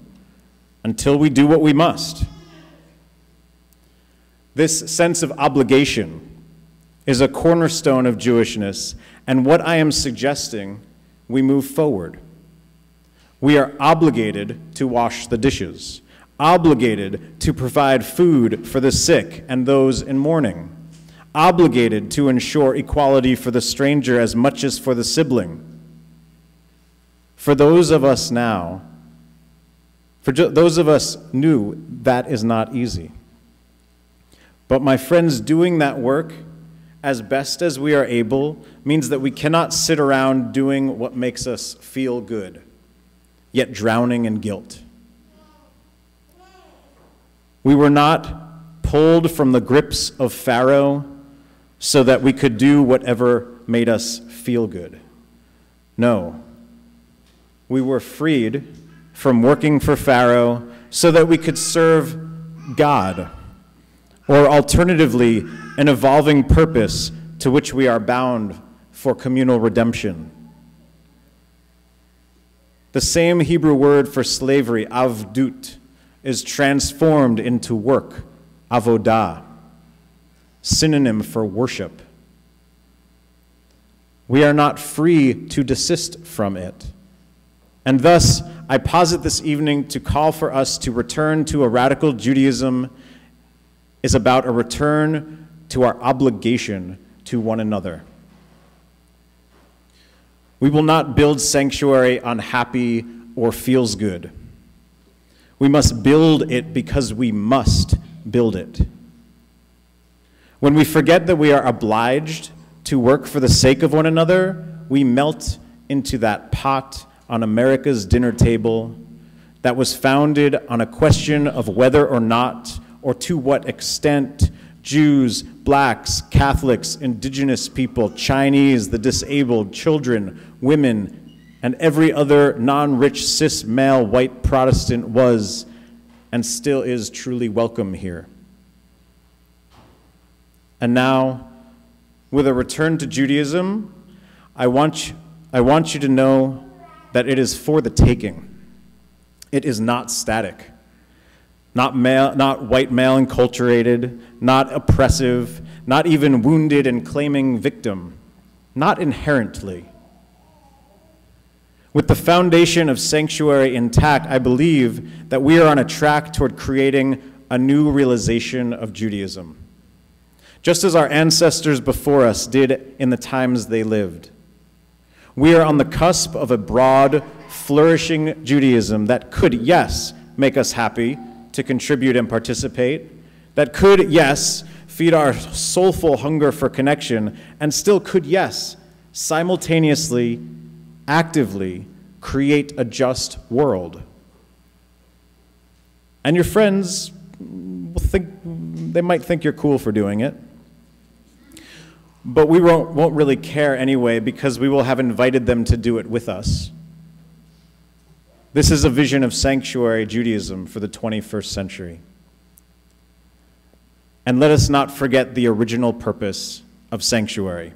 until we do what we must. This sense of obligation is a cornerstone of Jewishness, and what I am suggesting, we move forward. We are obligated to wash the dishes, obligated to provide food for the sick and those in mourning, obligated to ensure equality for the stranger as much as for the sibling. For those of us now, those of us new, that is not easy. But my friends, doing that work as best as we are able means that we cannot sit around doing what makes us feel good, yet drowning in guilt. We were not pulled from the grips of Pharaoh so that we could do whatever made us feel good. No. We were freed from working for Pharaoh so that we could serve God, or alternatively, an evolving purpose to which we are bound for communal redemption. The same Hebrew word for slavery, avdut, is transformed into work, avodah, synonym for worship. We are not free to desist from it. And thus, I posit this evening to call for us to return to a radical Judaism is about a return to our obligation to one another. We will not build sanctuary on happy or feels good. We must build it because we must build it. When we forget that we are obliged to work for the sake of one another, we melt into that pot on America's dinner table that was founded on a question of whether or not, or to what extent, Jews, blacks, Catholics, indigenous people, Chinese, the disabled, children, women, and every other non-rich cis male white Protestant was and still is truly welcome here. And now, with a return to Judaism, I want you to know that it is for the taking. It is not static, not white male enculturated, not oppressive, not even wounded and claiming victim, not inherently. With the foundation of sanctuary intact, I believe that we are on a track toward creating a new realization of Judaism, just as our ancestors before us did in the times they lived. We are on the cusp of a broad, flourishing Judaism that could, yes, make us happy to contribute and participate, that could, yes, feed our soulful hunger for connection, and still could, yes, simultaneously, actively create a just world. And your friends they might think you're cool for doing it, but we won't really care anyway because we will have invited them to do it with us. This is a vision of sanctuary Judaism for the 21st century. And let us not forget the original purpose of sanctuary.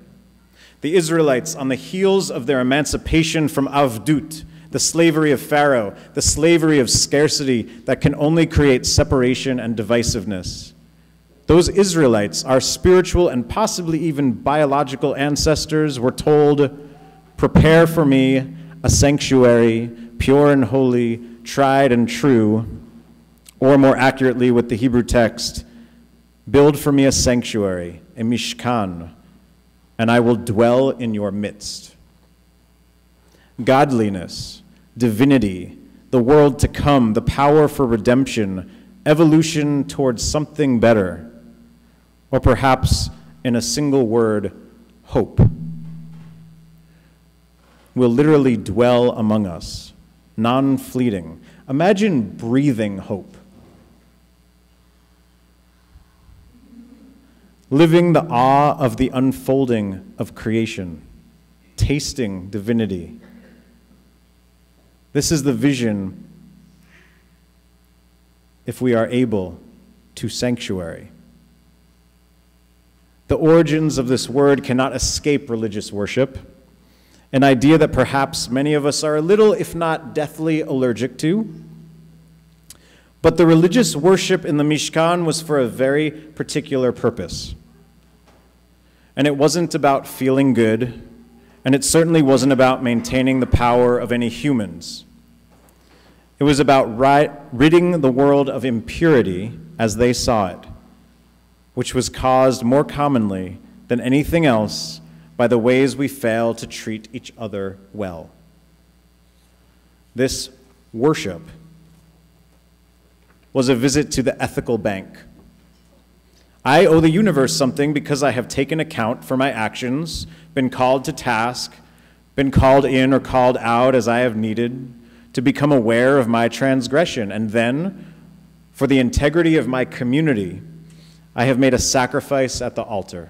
The Israelites, on the heels of their emancipation from Avdut, the slavery of Pharaoh, the slavery of scarcity that can only create separation and divisiveness, those Israelites, our spiritual and possibly even biological ancestors, were told, "Prepare for me a sanctuary, pure and holy, tried and true," or more accurately with the Hebrew text, "Build for me a sanctuary, a mishkan, and I will dwell in your midst." Godliness, divinity, the world to come, the power for redemption, evolution towards something better, or perhaps in a single word, hope, will literally dwell among us, non-fleeting. Imagine breathing hope. Living the awe of the unfolding of creation, tasting divinity. This is the vision, if we are able, to sanctuary. The origins of this word cannot escape religious worship, an idea that perhaps many of us are a little, if not deathly, allergic to. But the religious worship in the Mishkan was for a very particular purpose. And it wasn't about feeling good, and it certainly wasn't about maintaining the power of any humans. It was about ridding the world of impurity as they saw it, which was caused more commonly than anything else by the ways we fail to treat each other well. This worship was a visit to the ethical bank. I owe the universe something because I have taken account for my actions, been called to task, been called in or called out as I have needed to become aware of my transgression. And then, for the integrity of my community, I have made a sacrifice at the altar.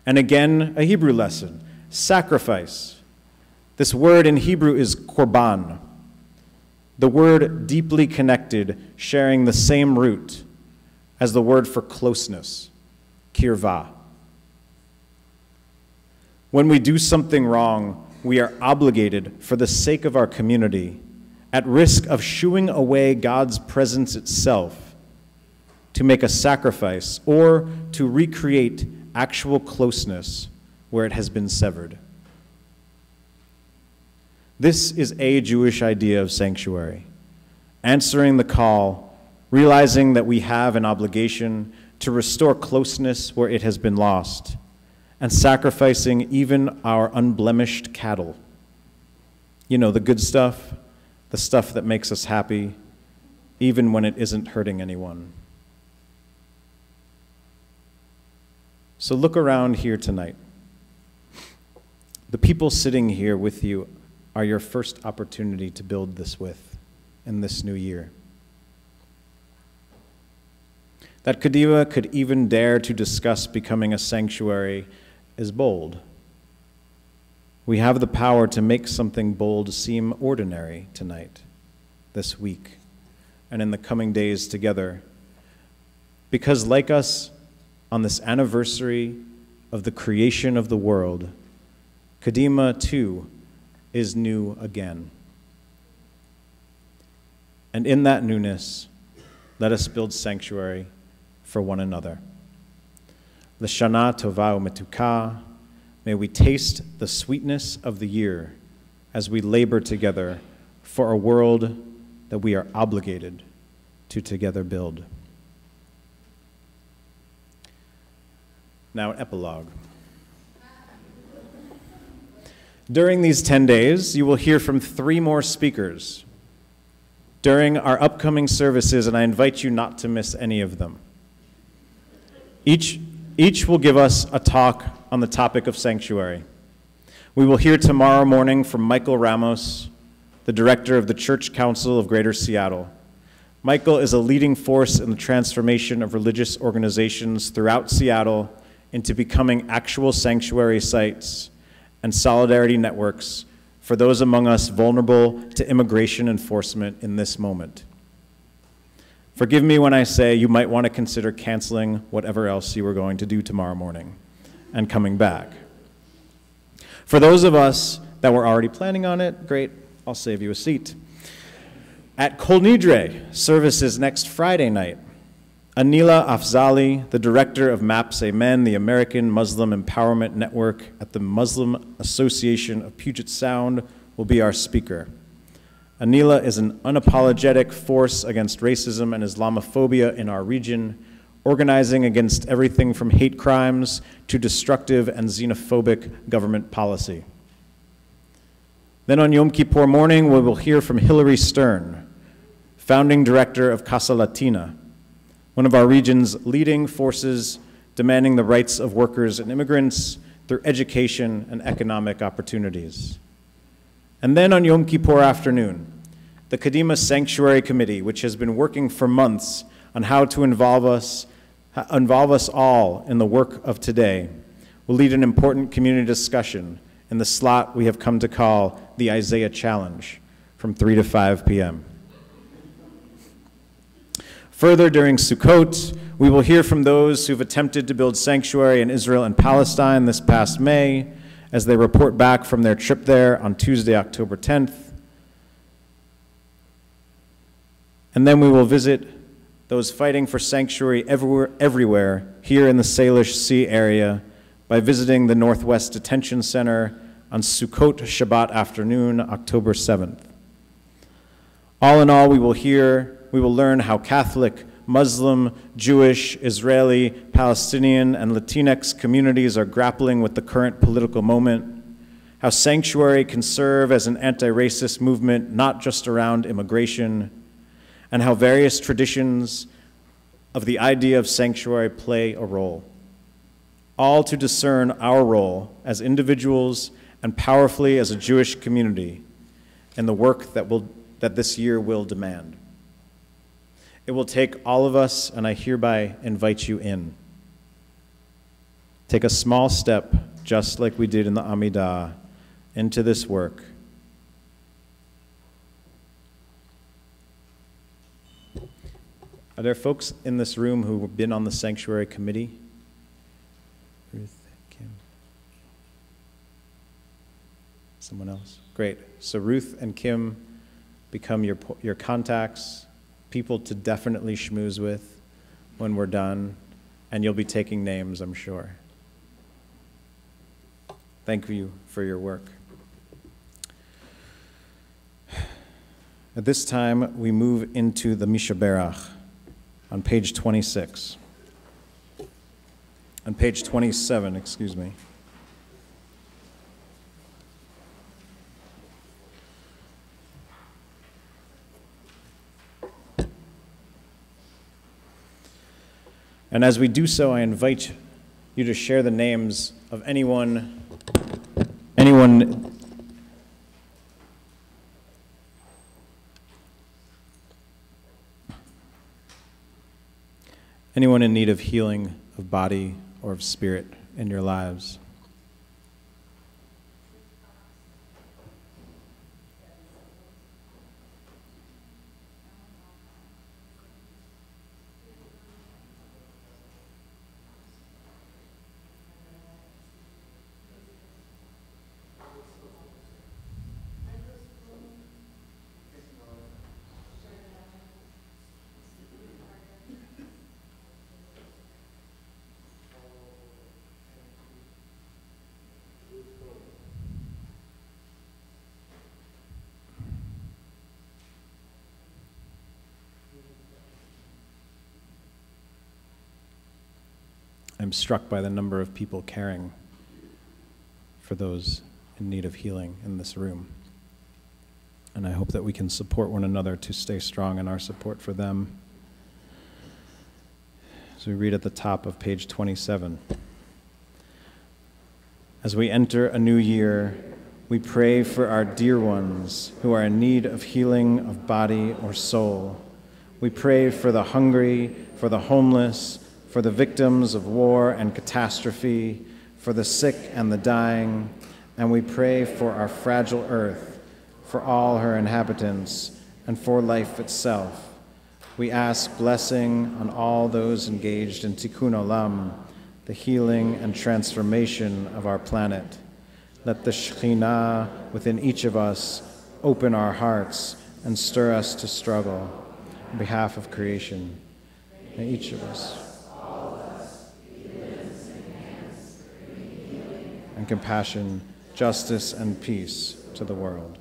And again, a Hebrew lesson, sacrifice. This word in Hebrew is korban, the word deeply connected, sharing the same root as the word for closeness, kirva. When we do something wrong, we are obligated, for the sake of our community, at risk of shooing away God's presence itself, to make a sacrifice or to recreate actual closeness where it has been severed. This is a Jewish idea of sanctuary, answering the call, realizing that we have an obligation to restore closeness where it has been lost, and sacrificing even our unblemished cattle. You know, the good stuff, the stuff that makes us happy, even when it isn't hurting anyone. So look around here tonight. The people sitting here with you are your first opportunity to build this with in this new year. That Kadima could even dare to discuss becoming a sanctuary is bold. We have the power to make something bold seem ordinary tonight, this week, and in the coming days together. Because like us, on this anniversary of the creation of the world, Kadima too is new again. And in that newness, let us build sanctuary for one another. L'shana tova u'metuka, may we taste the sweetness of the year as we labor together for a world that we are obligated to together build. Now, an epilogue. During these 10 days, you will hear from 3 more speakers during our upcoming services, and I invite you not to miss any of them. Each will give us a talk on the topic of sanctuary. We will hear tomorrow morning from Michael Ramos, the director of the Church Council of Greater Seattle. Michael is a leading force in the transformation of religious organizations throughout Seattle into becoming actual sanctuary sites and solidarity networks for those among us vulnerable to immigration enforcement in this moment. Forgive me when I say you might want to consider canceling whatever else you were going to do tomorrow morning and coming back. For those of us that were already planning on it, great, I'll save you a seat. At Kol Nidre, services next Friday night, Anila Afzali, the director of MAPS Amen, the American Muslim Empowerment Network at the Muslim Association of Puget Sound, will be our speaker. Anila is an unapologetic force against racism and Islamophobia in our region, organizing against everything from hate crimes to destructive and xenophobic government policy. Then on Yom Kippur morning, we will hear from Hillary Stern, founding director of Casa Latina, one of our region's leading forces demanding the rights of workers and immigrants through education and economic opportunities. And then on Yom Kippur afternoon, the Kadima Sanctuary Committee, which has been working for months on how to involve us all in the work of today, will lead an important community discussion in the slot we have come to call the Isaiah Challenge from 3 to 5 p.m. Further, during Sukkot, we will hear from those who've attempted to build sanctuary in Israel and Palestine this past May as they report back from their trip there on Tuesday, October 10th. And then we will visit those fighting for sanctuary everywhere here in the Salish Sea area by visiting the Northwest Detention Center on Sukkot Shabbat afternoon, October 7th. All in all, we will learn how Catholic, Muslim, Jewish, Israeli, Palestinian, and Latinx communities are grappling with the current political moment, how sanctuary can serve as an anti-racist movement not just around immigration, and how various traditions of the idea of sanctuary play a role, all to discern our role as individuals and powerfully as a Jewish community in the work that this year will demand. It will take all of us, and I hereby invite you in. Take a small step, just like we did in the Amidah, into this work. Are there folks in this room who have been on the sanctuary committee? Ruth, Kim. Someone else? Great. So Ruth and Kim become your contacts, people to definitely schmooze with when we're done, and you'll be taking names, I'm sure. Thank you for your work. At this time, we move into the Mishaberach on page 26. On page 27, excuse me. And as we do so, I invite you to share the names of anyone in need of healing of body or of spirit in your lives. I'm struck by the number of people caring for those in need of healing in this room. And I hope that we can support one another to stay strong in our support for them. So we read at the top of page 27. As we enter a new year, we pray for our dear ones who are in need of healing of body or soul. We pray for the hungry, for the homeless, for the victims of war and catastrophe, for the sick and the dying, and we pray for our fragile earth, for all her inhabitants, and for life itself. We ask blessing on all those engaged in Tikkun Olam, the healing and transformation of our planet. Let the Shekhinah within each of us open our hearts and stir us to struggle on behalf of creation. May each of us and compassion, justice, and peace to the world.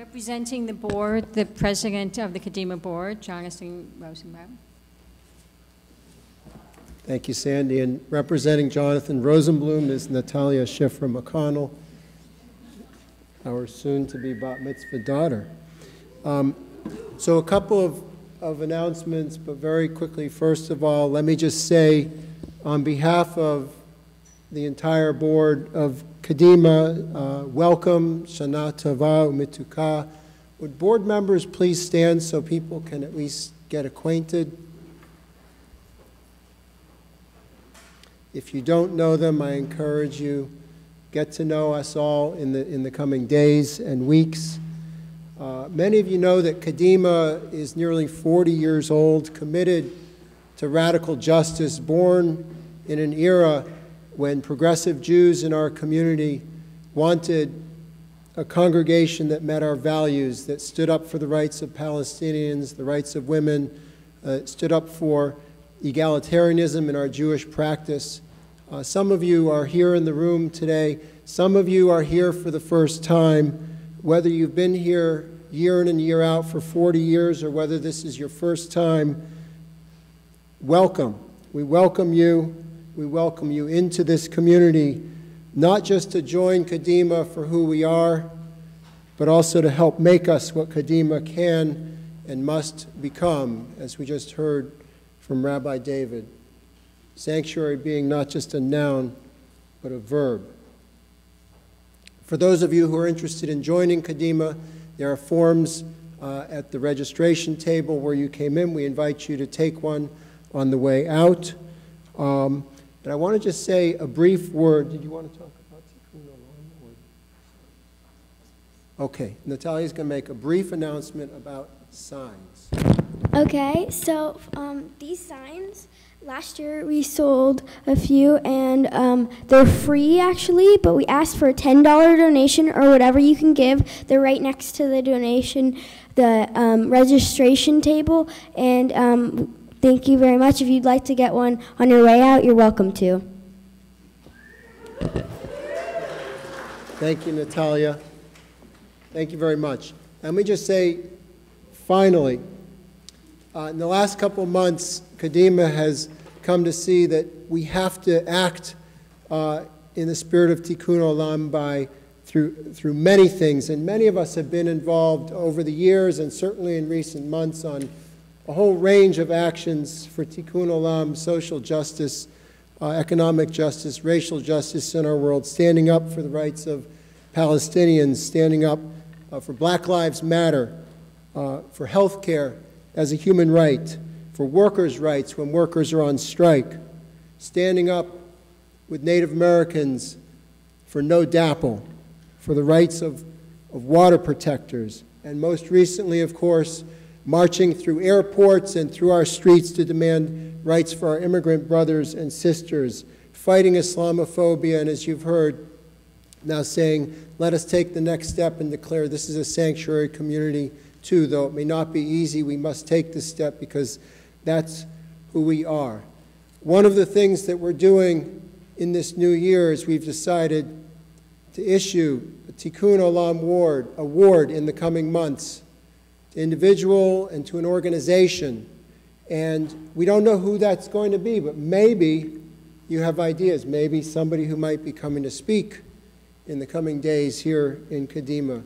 Representing the board, the president of the Kadima board, Jonathan Rosenbaum. Thank you, Sandy. And representing Jonathan Rosenblum is Natalia Schiffer McConnell, our soon-to-be bat mitzvah daughter. So a couple of announcements, but very quickly. First of all, let me just say, on behalf of the entire board of Kadima, welcome, Shana Tova Umituka. Would board members please stand so people can at least get acquainted? If you don't know them, I encourage you, get to know us all in the coming days and weeks. Many of you know that Kadima is nearly 40 years old, committed to radical justice, born in an era when progressive Jews in our community wanted a congregation that met our values, that stood up for the rights of Palestinians, the rights of women, stood up for egalitarianism in our Jewish practice. Some of you are here in the room today. Some of you are here for the first time. Whether you've been here year in and year out for 40 years or whether this is your first time, welcome. We welcome you. We welcome you into this community, not just to join Kadima for who we are, but also to help make us what Kadima can and must become, as we just heard from Rabbi David. Sanctuary being not just a noun, but a verb. For those of you who are interested in joining Kadima, there are forms at the registration table where you came in. We invite you to take one on the way out. And I want to just say a brief word. Did you want to talk about Tikkun Olam? Okay, Natalia's going to make a brief announcement about signs. Okay, so these signs, last year we sold a few, and they're free actually, but we asked for a $10 donation or whatever you can give. They're right next to the donation, the registration table, and thank you very much. If you'd like to get one on your way out, you're welcome to. Thank you, Natalia. Thank you very much. Let me just say, finally, in the last couple of months, Kadima has come to see that we have to act in the spirit of Tikkun Olam through many things. And many of us have been involved over the years and certainly in recent months on a whole range of actions for Tikkun Olam, social justice, economic justice, racial justice in our world, standing up for the rights of Palestinians, standing up for Black Lives Matter, for health care as a human right, for workers' rights when workers are on strike, standing up with Native Americans for no DAPL, for the rights of water protectors, and most recently, of course, marching through airports and through our streets to demand rights for our immigrant brothers and sisters, fighting Islamophobia, and as you've heard, now saying, let us take the next step and declare this is a sanctuary community too. Though it may not be easy, we must take this step because that's who we are. One of the things that we're doing in this new year is we've decided to issue a Tikkun Olam award in the coming months to individual and to an organization. And we don't know who that's going to be, but maybe you have ideas. Maybe somebody who might be coming to speak in the coming days here in Kadima.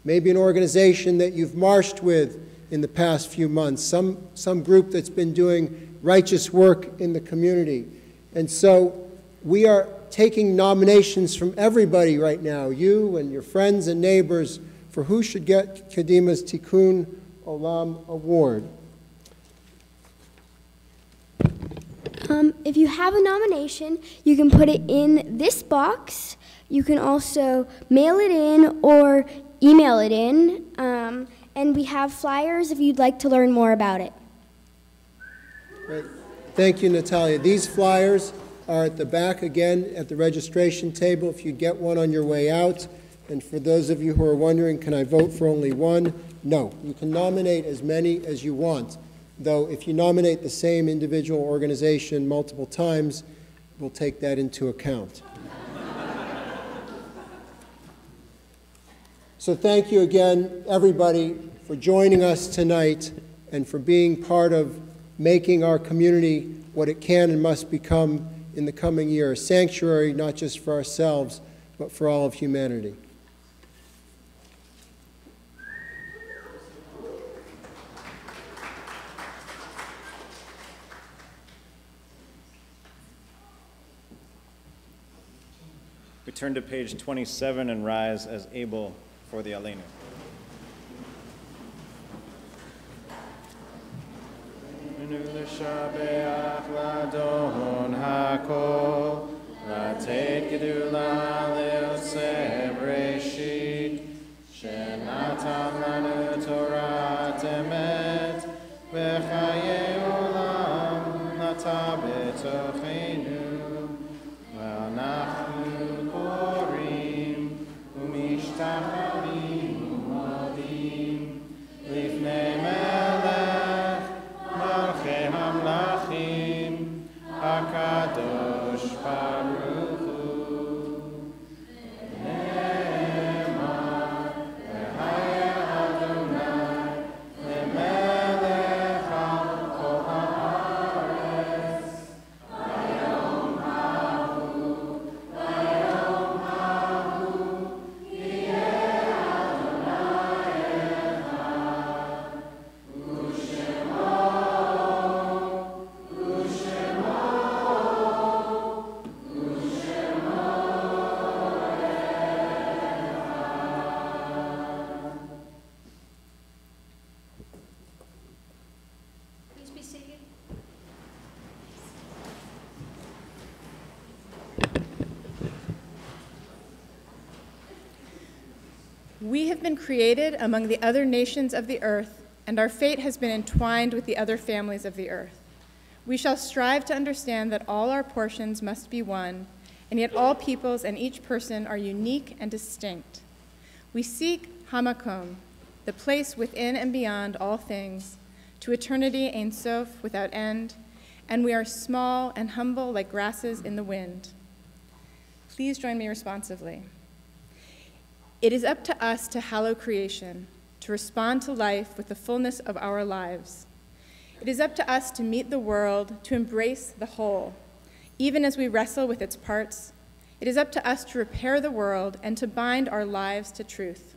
Maybe an organization that you've marched with in the past few months, some group that's been doing righteous work in the community. And so we are taking nominations from everybody right now, you and your friends and neighbors, for who should get Kadima's Tikkun Olam Award. If you have a nomination, you can put it in this box. You can also mail it in or email it in, and we have flyers if you'd like to learn more about it. Great. Thank you, Natalia. These flyers are at the back again at the registration table if you get one on your way out. And for those of you who are wondering, can I vote for only one? No. You can nominate as many as you want, though if you nominate the same individual organization multiple times, we'll take that into account. So thank you again, everybody, for joining us tonight and for being part of making our community what it can and must become in the coming year, a sanctuary not just for ourselves, but for all of humanity. We turn to page 27 and rise as able for the Aleinu. We have been created among the other nations of the earth, and our fate has been entwined with the other families of the earth. We shall strive to understand that all our portions must be one, and yet all peoples and each person are unique and distinct. We seek Hamakom, the place within and beyond all things, to eternity Ein Sof without end, and we are small and humble like grasses in the wind. Please join me responsively. It is up to us to hallow creation, to respond to life with the fullness of our lives. It is up to us to meet the world, to embrace the whole, even as we wrestle with its parts. It is up to us to repair the world and to bind our lives to truth.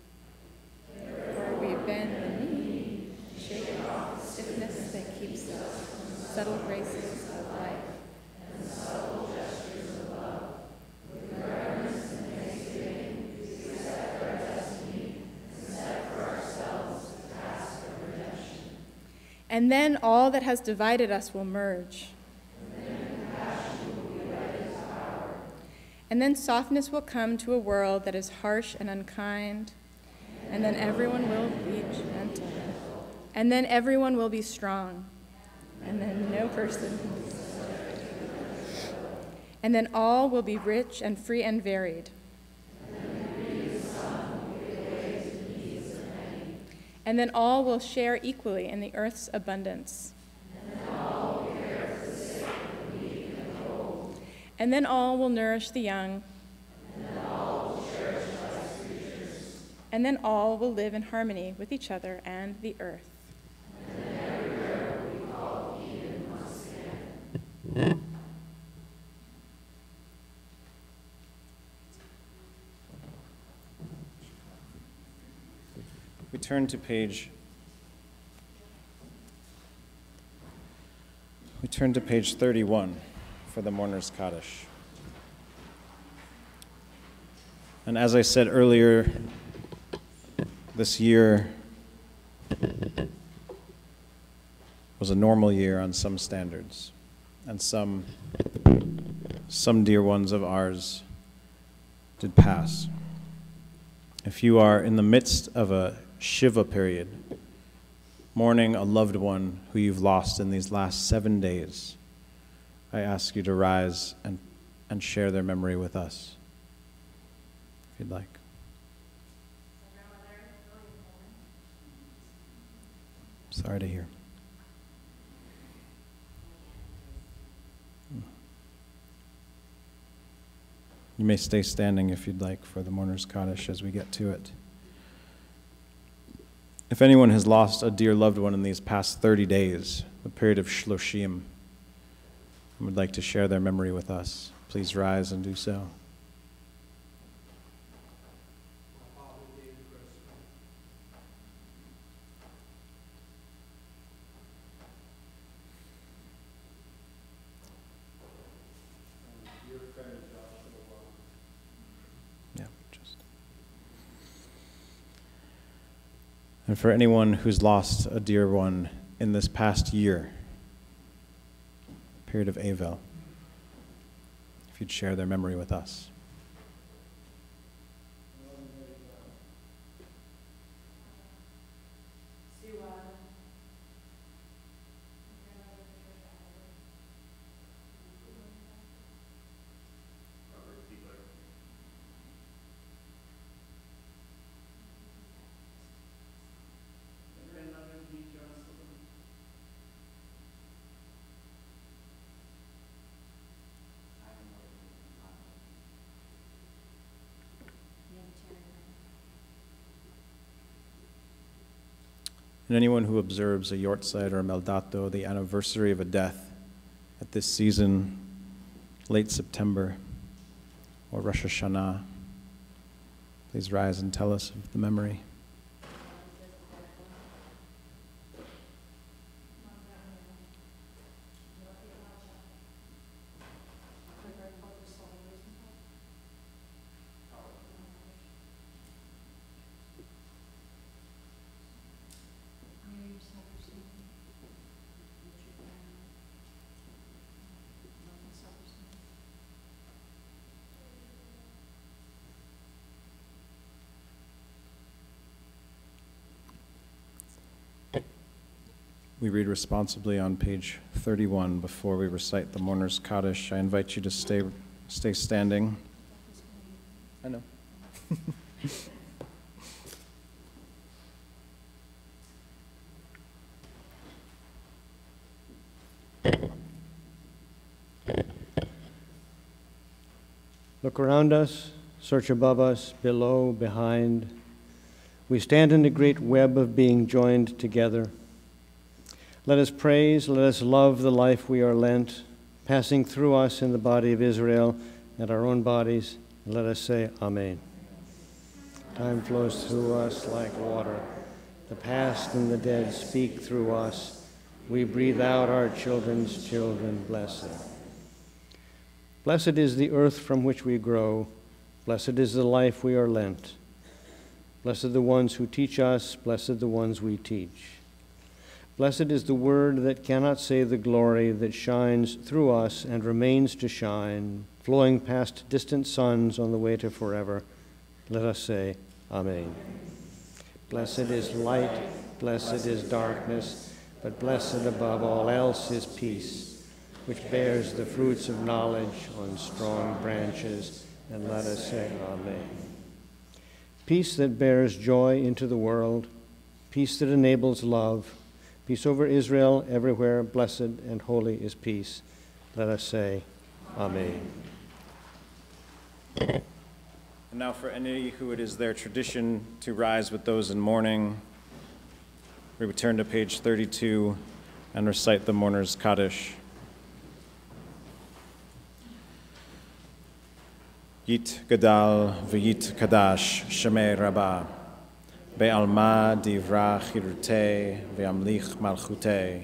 Where we bend the knee, shake off the stiffness that keeps us, subtle graces of life, and subtle gestures of love, with reverence and thanksgiving, we accept our destiny and set for ourselves the task of redemption. And then all that has divided us will merge. And then softness will come to a world that is harsh and unkind. And then everyone will be gentle. And then everyone will be strong. And then no person. And then all will be rich and free and varied. And then all will share equally in the earth's abundance. And then all will nourish the young. And then all will cherish life's creatures. And then all will live in harmony with each other and the earth. And then everywhere will be called Eden once again. We turn to page 31 for the Mourner's Kaddish. And as I said earlier, this year was a normal year on some standards, and some dear ones of ours did pass. If you are in the midst of a Shiva period, mourning a loved one who you've lost in these last 7 days, I ask you to rise and share their memory with us, if you'd like. Sorry to hear. You may stay standing if you'd like for the Mourner's Kaddish as we get to it. If anyone has lost a dear loved one in these past 30 days, the period of Shloshim, and would like to share their memory with us, please rise and do so. And for anyone who's lost a dear one in this past year, period of Avel, if you'd share their memory with us. And anyone who observes a Yortzeit or a Meldato, the anniversary of a death at this season, late September, or Rosh Hashanah, please rise and tell us of the memory. We read responsibly on page 31 before we recite the Mourner's Kaddish. I invite you to stay standing. I know. Look around us, search above us, below, behind. We stand in the great web of being joined together. Let us praise, let us love the life we are lent, passing through us in the body of Israel and our own bodies. Let us say, Amen. Time flows through us like water. The past and the dead speak through us. We breathe out our children's children, blessed. Blessed is the earth from which we grow. Blessed is the life we are lent. Blessed the ones who teach us, blessed the ones we teach. Blessed is the word that cannot say the glory that shines through us and remains to shine, flowing past distant suns on the way to forever. Let us say, Amen. Blessed is light, blessed is darkness, but blessed above all else is peace, which bears the fruits of knowledge on strong branches. And let us say, Amen. Peace that bears joy into the world, peace that enables love, peace over Israel everywhere, blessed and holy is peace. Let us say, Amen. And now for any who it is their tradition to rise with those in mourning, we return to page 32 and recite the Mourner's Kaddish. Yit Gadal v'yit Kadash Shemei Rabbah Be'alma divra chirute ve'amlich malchute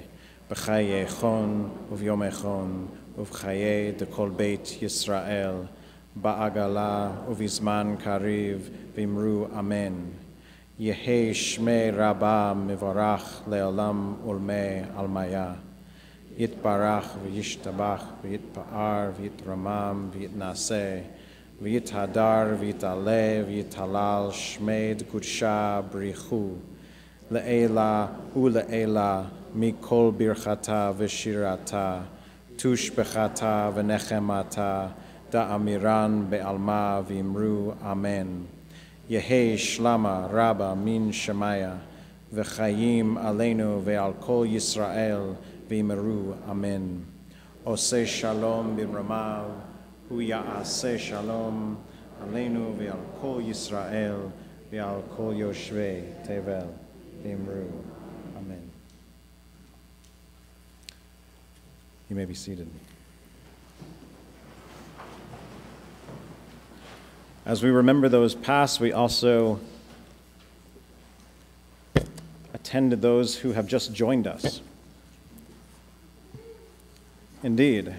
b'chaye echon u'vyom echon u'v'chaye dekol beit Yisrael ba'agala u'vizman kariv v'imru amen. Yehei shmei rabba mivarach le'olam ulmei almaya. Yitbarach v'yishtabach v'yitpa'ar v'yitramam v'yitnaseh v'yithadar v'yitale v'yitalal shmeid kudsha brichu le'ela u'le'ela mikol birchata v'shirata tush bechata v'nechemata da'amiran be'alma v'imru amen. Yehei shlama rabba min shemaya v'chayim aleinu ve'al kol Yisrael v'imru amen. Oseh shalom b'mramav hu ya'aseh shalom aleinu ve'al kol Yisrael ve'al kol yoshvei tevel. V'imru. Amen. You may be seated. As we remember those past, we also attend to those who have just joined us. Indeed,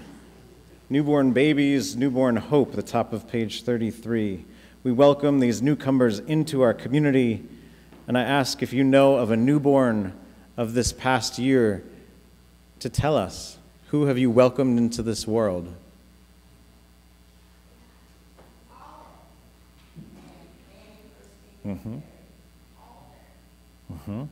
newborn babies, newborn hope, the top of page 33. We welcome these newcomers into our community, and I ask if you know of a newborn of this past year to tell us, who have you welcomed into this world? Mm-hmm. Mm-hmm.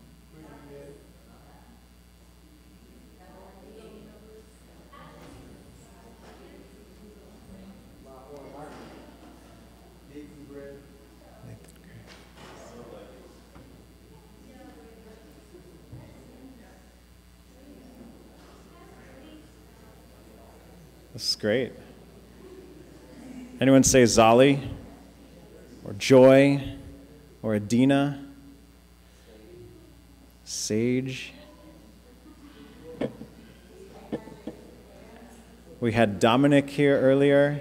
This is great. Anyone say Zali or Joy or Adina? Sage. We had Dominic here earlier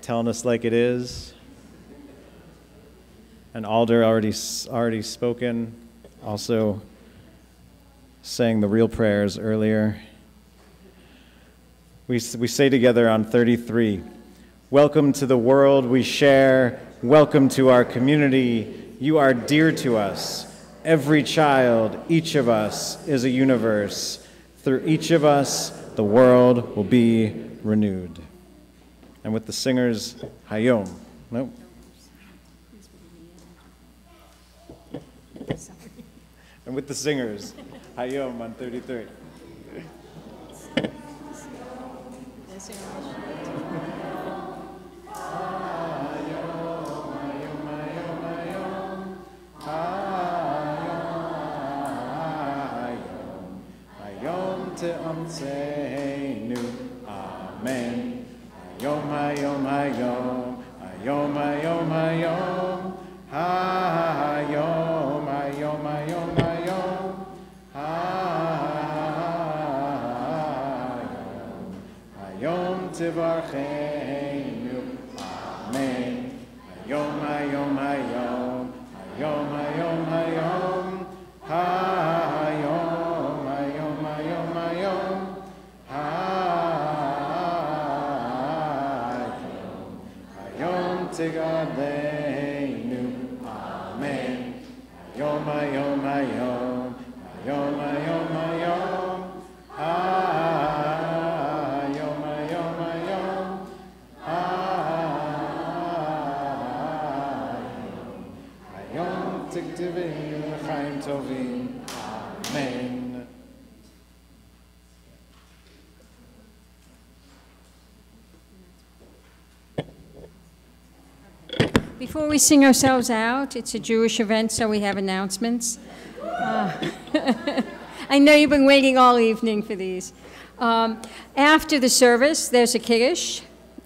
telling us like it is. And Alder already spoken, also saying the real prayers earlier. We say together on 33, welcome to the world we share, welcome to our community, you are dear to us. Every child, each of us is a universe. Through each of us, the world will be renewed. And with the singers, Hayom. Nope. And with the singers, Hayom on 33. Te'amseinu, Amen. Hayom, hayom, hayom, hayom, hayom, hayom, hayom, hayom, hayom, hayom, hayom, tevarcheinu, Amen. Hayom, hayom, hayom, hayom, hayom, hayom, Tegadeinu, Amen. Hayom, hayom, hayom, hayom, hayom, hayom, hayom, hayom, hayom, hayom, tiktivim, l'chaim tovim, Amen. Before we sing ourselves out, it's a Jewish event, so we have announcements. I know you've been waiting all evening for these. After the service, there's a kiddush.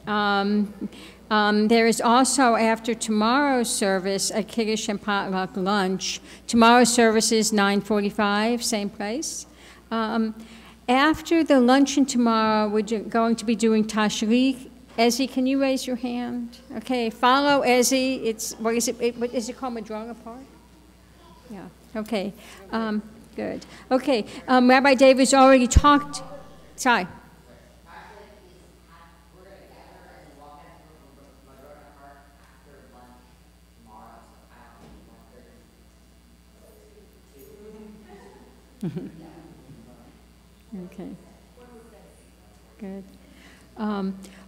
There is also, after tomorrow's service, a kiddush and potluck lunch. Tomorrow's service is 9:45, same place. After the luncheon tomorrow, we're going to be doing tashlich. Ezzy, can you raise your hand? Okay, follow Ezzy. It's, what is it called, Madrona Park? Yeah, okay, good. Okay, Rabbi David's already talked, sorry. Okay, good.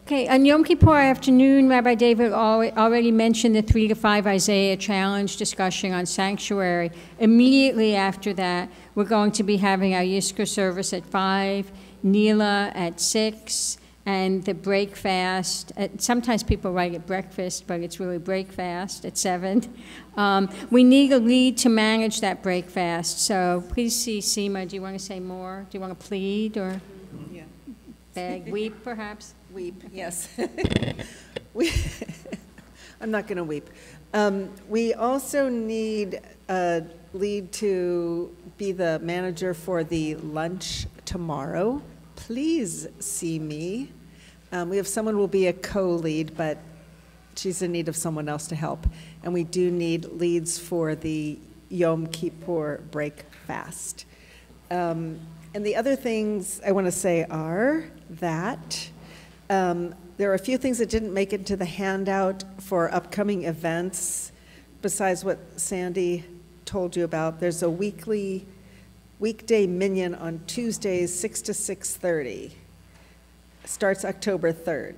Okay, on Yom Kippur afternoon, Rabbi David already mentioned the 3 to 5 Isaiah challenge discussion on sanctuary. Immediately after that, we're going to be having our Yizkor service at 5, Nila at 6, and the break fast. Sometimes people write it breakfast, but it's really break fast at 7. We need a lead to manage that break fast, so please see Seema. Do you want to say more? Do you want to plead or beg, weep perhaps? Weep, yes. I'm not going to weep. We also need a lead to be the manager for the lunch tomorrow, please see me. We have someone who will be a co-lead, but she's in need of someone else to help. And we do need leads for the Yom Kippur break fast. And the other things I want to say are that there are a few things that didn't make it into the handout for upcoming events, besides what Sandy told you about. There's a weekday minyan on Tuesdays, 6 to 6:30. Starts October 3rd.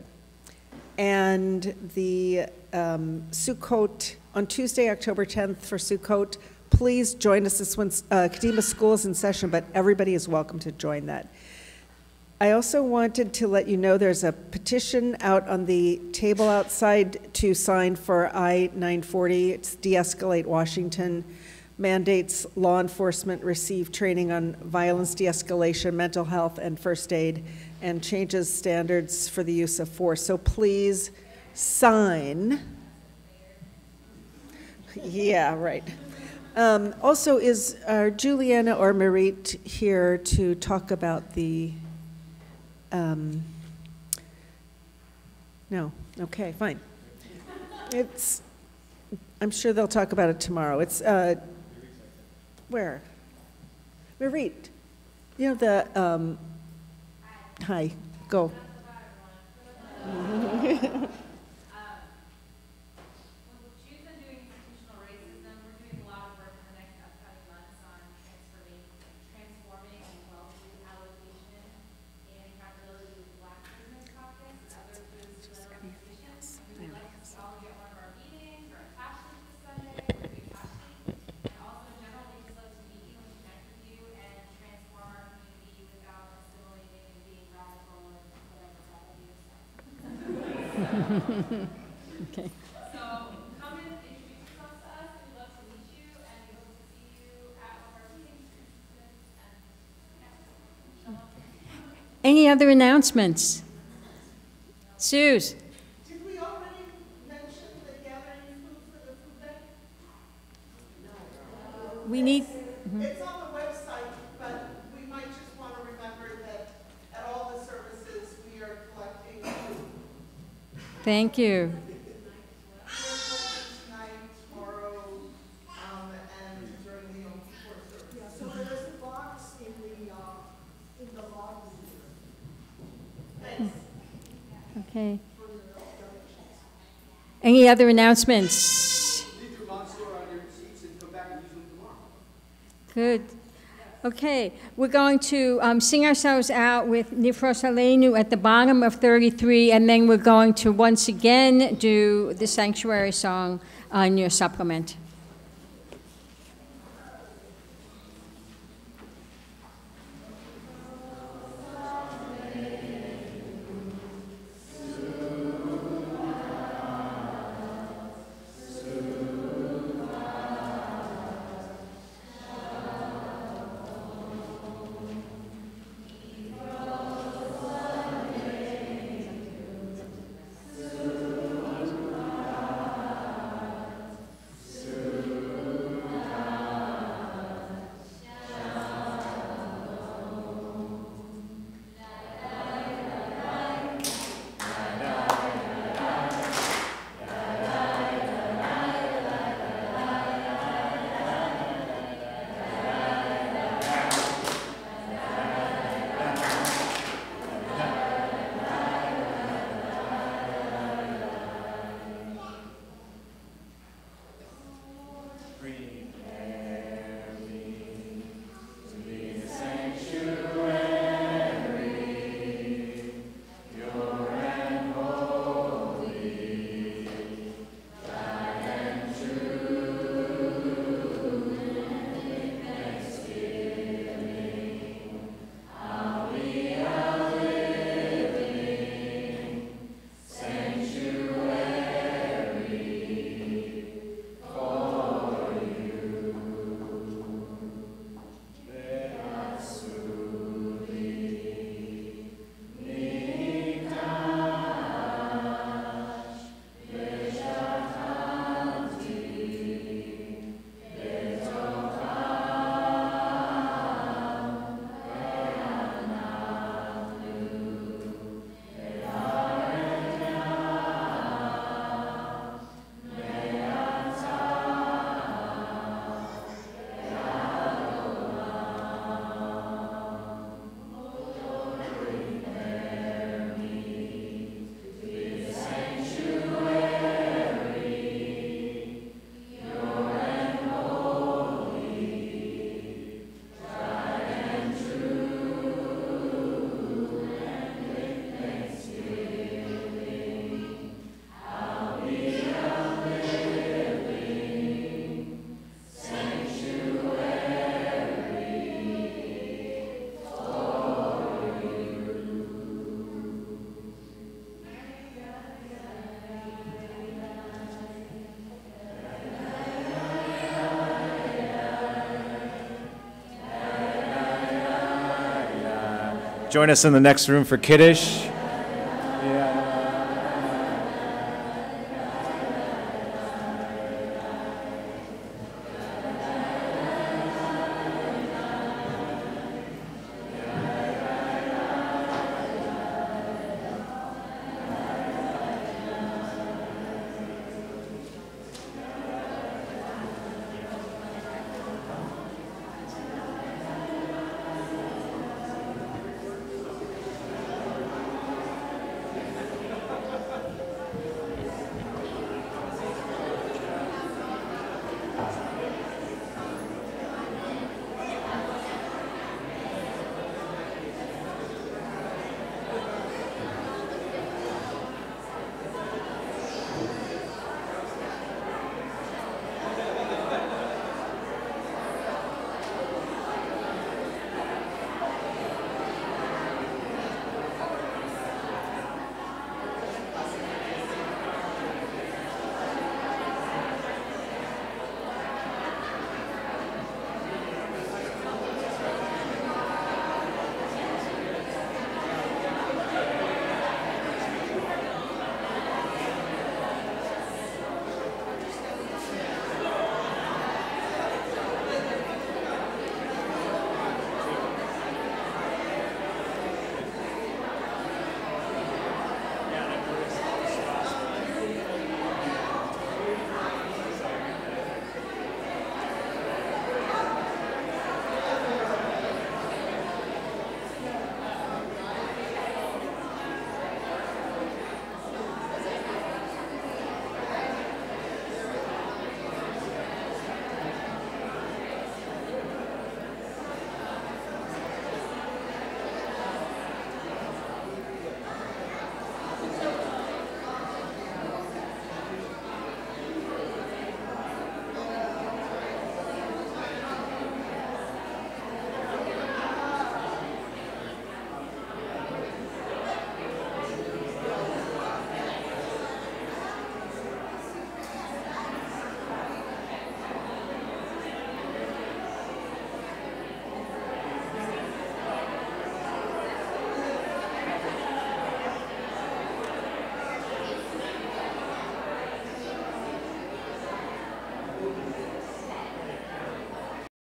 And the Sukkot, on Tuesday, October 10th for Sukkot, please join us. This one's, Kadima School is in session, but everybody is welcome to join that. I also wanted to let you know there's a petition out on the table outside to sign for I-940. It's De-Escalate Washington. Mandates law enforcement receive training on violence de-escalation, mental health, and first aid, and changes standards for the use of force. So please sign. Yeah, right. Also, is Juliana or Marit here to talk about the, no, okay, fine. I'm sure they'll talk about it tomorrow. It's, where? Marit, you know the, hi, go. Okay. So come and introduce yourselves to us. We'd love to meet you, and we hope to see you at one of our meetings. Any other announcements? Suze? Did we already mention the gathering food for the food bank? No. We need. It's on the website, but we might just want to remember that at all the services we are collecting food. Thank you. So there is a box in the lobby. Thanks. Okay. Any other announcements? Good. Okay, we're going to sing ourselves out with Nifros Aleinu at the bottom of 33, and then we're going to once again do the sanctuary song on your supplement. So Join us in the next room for Kiddush.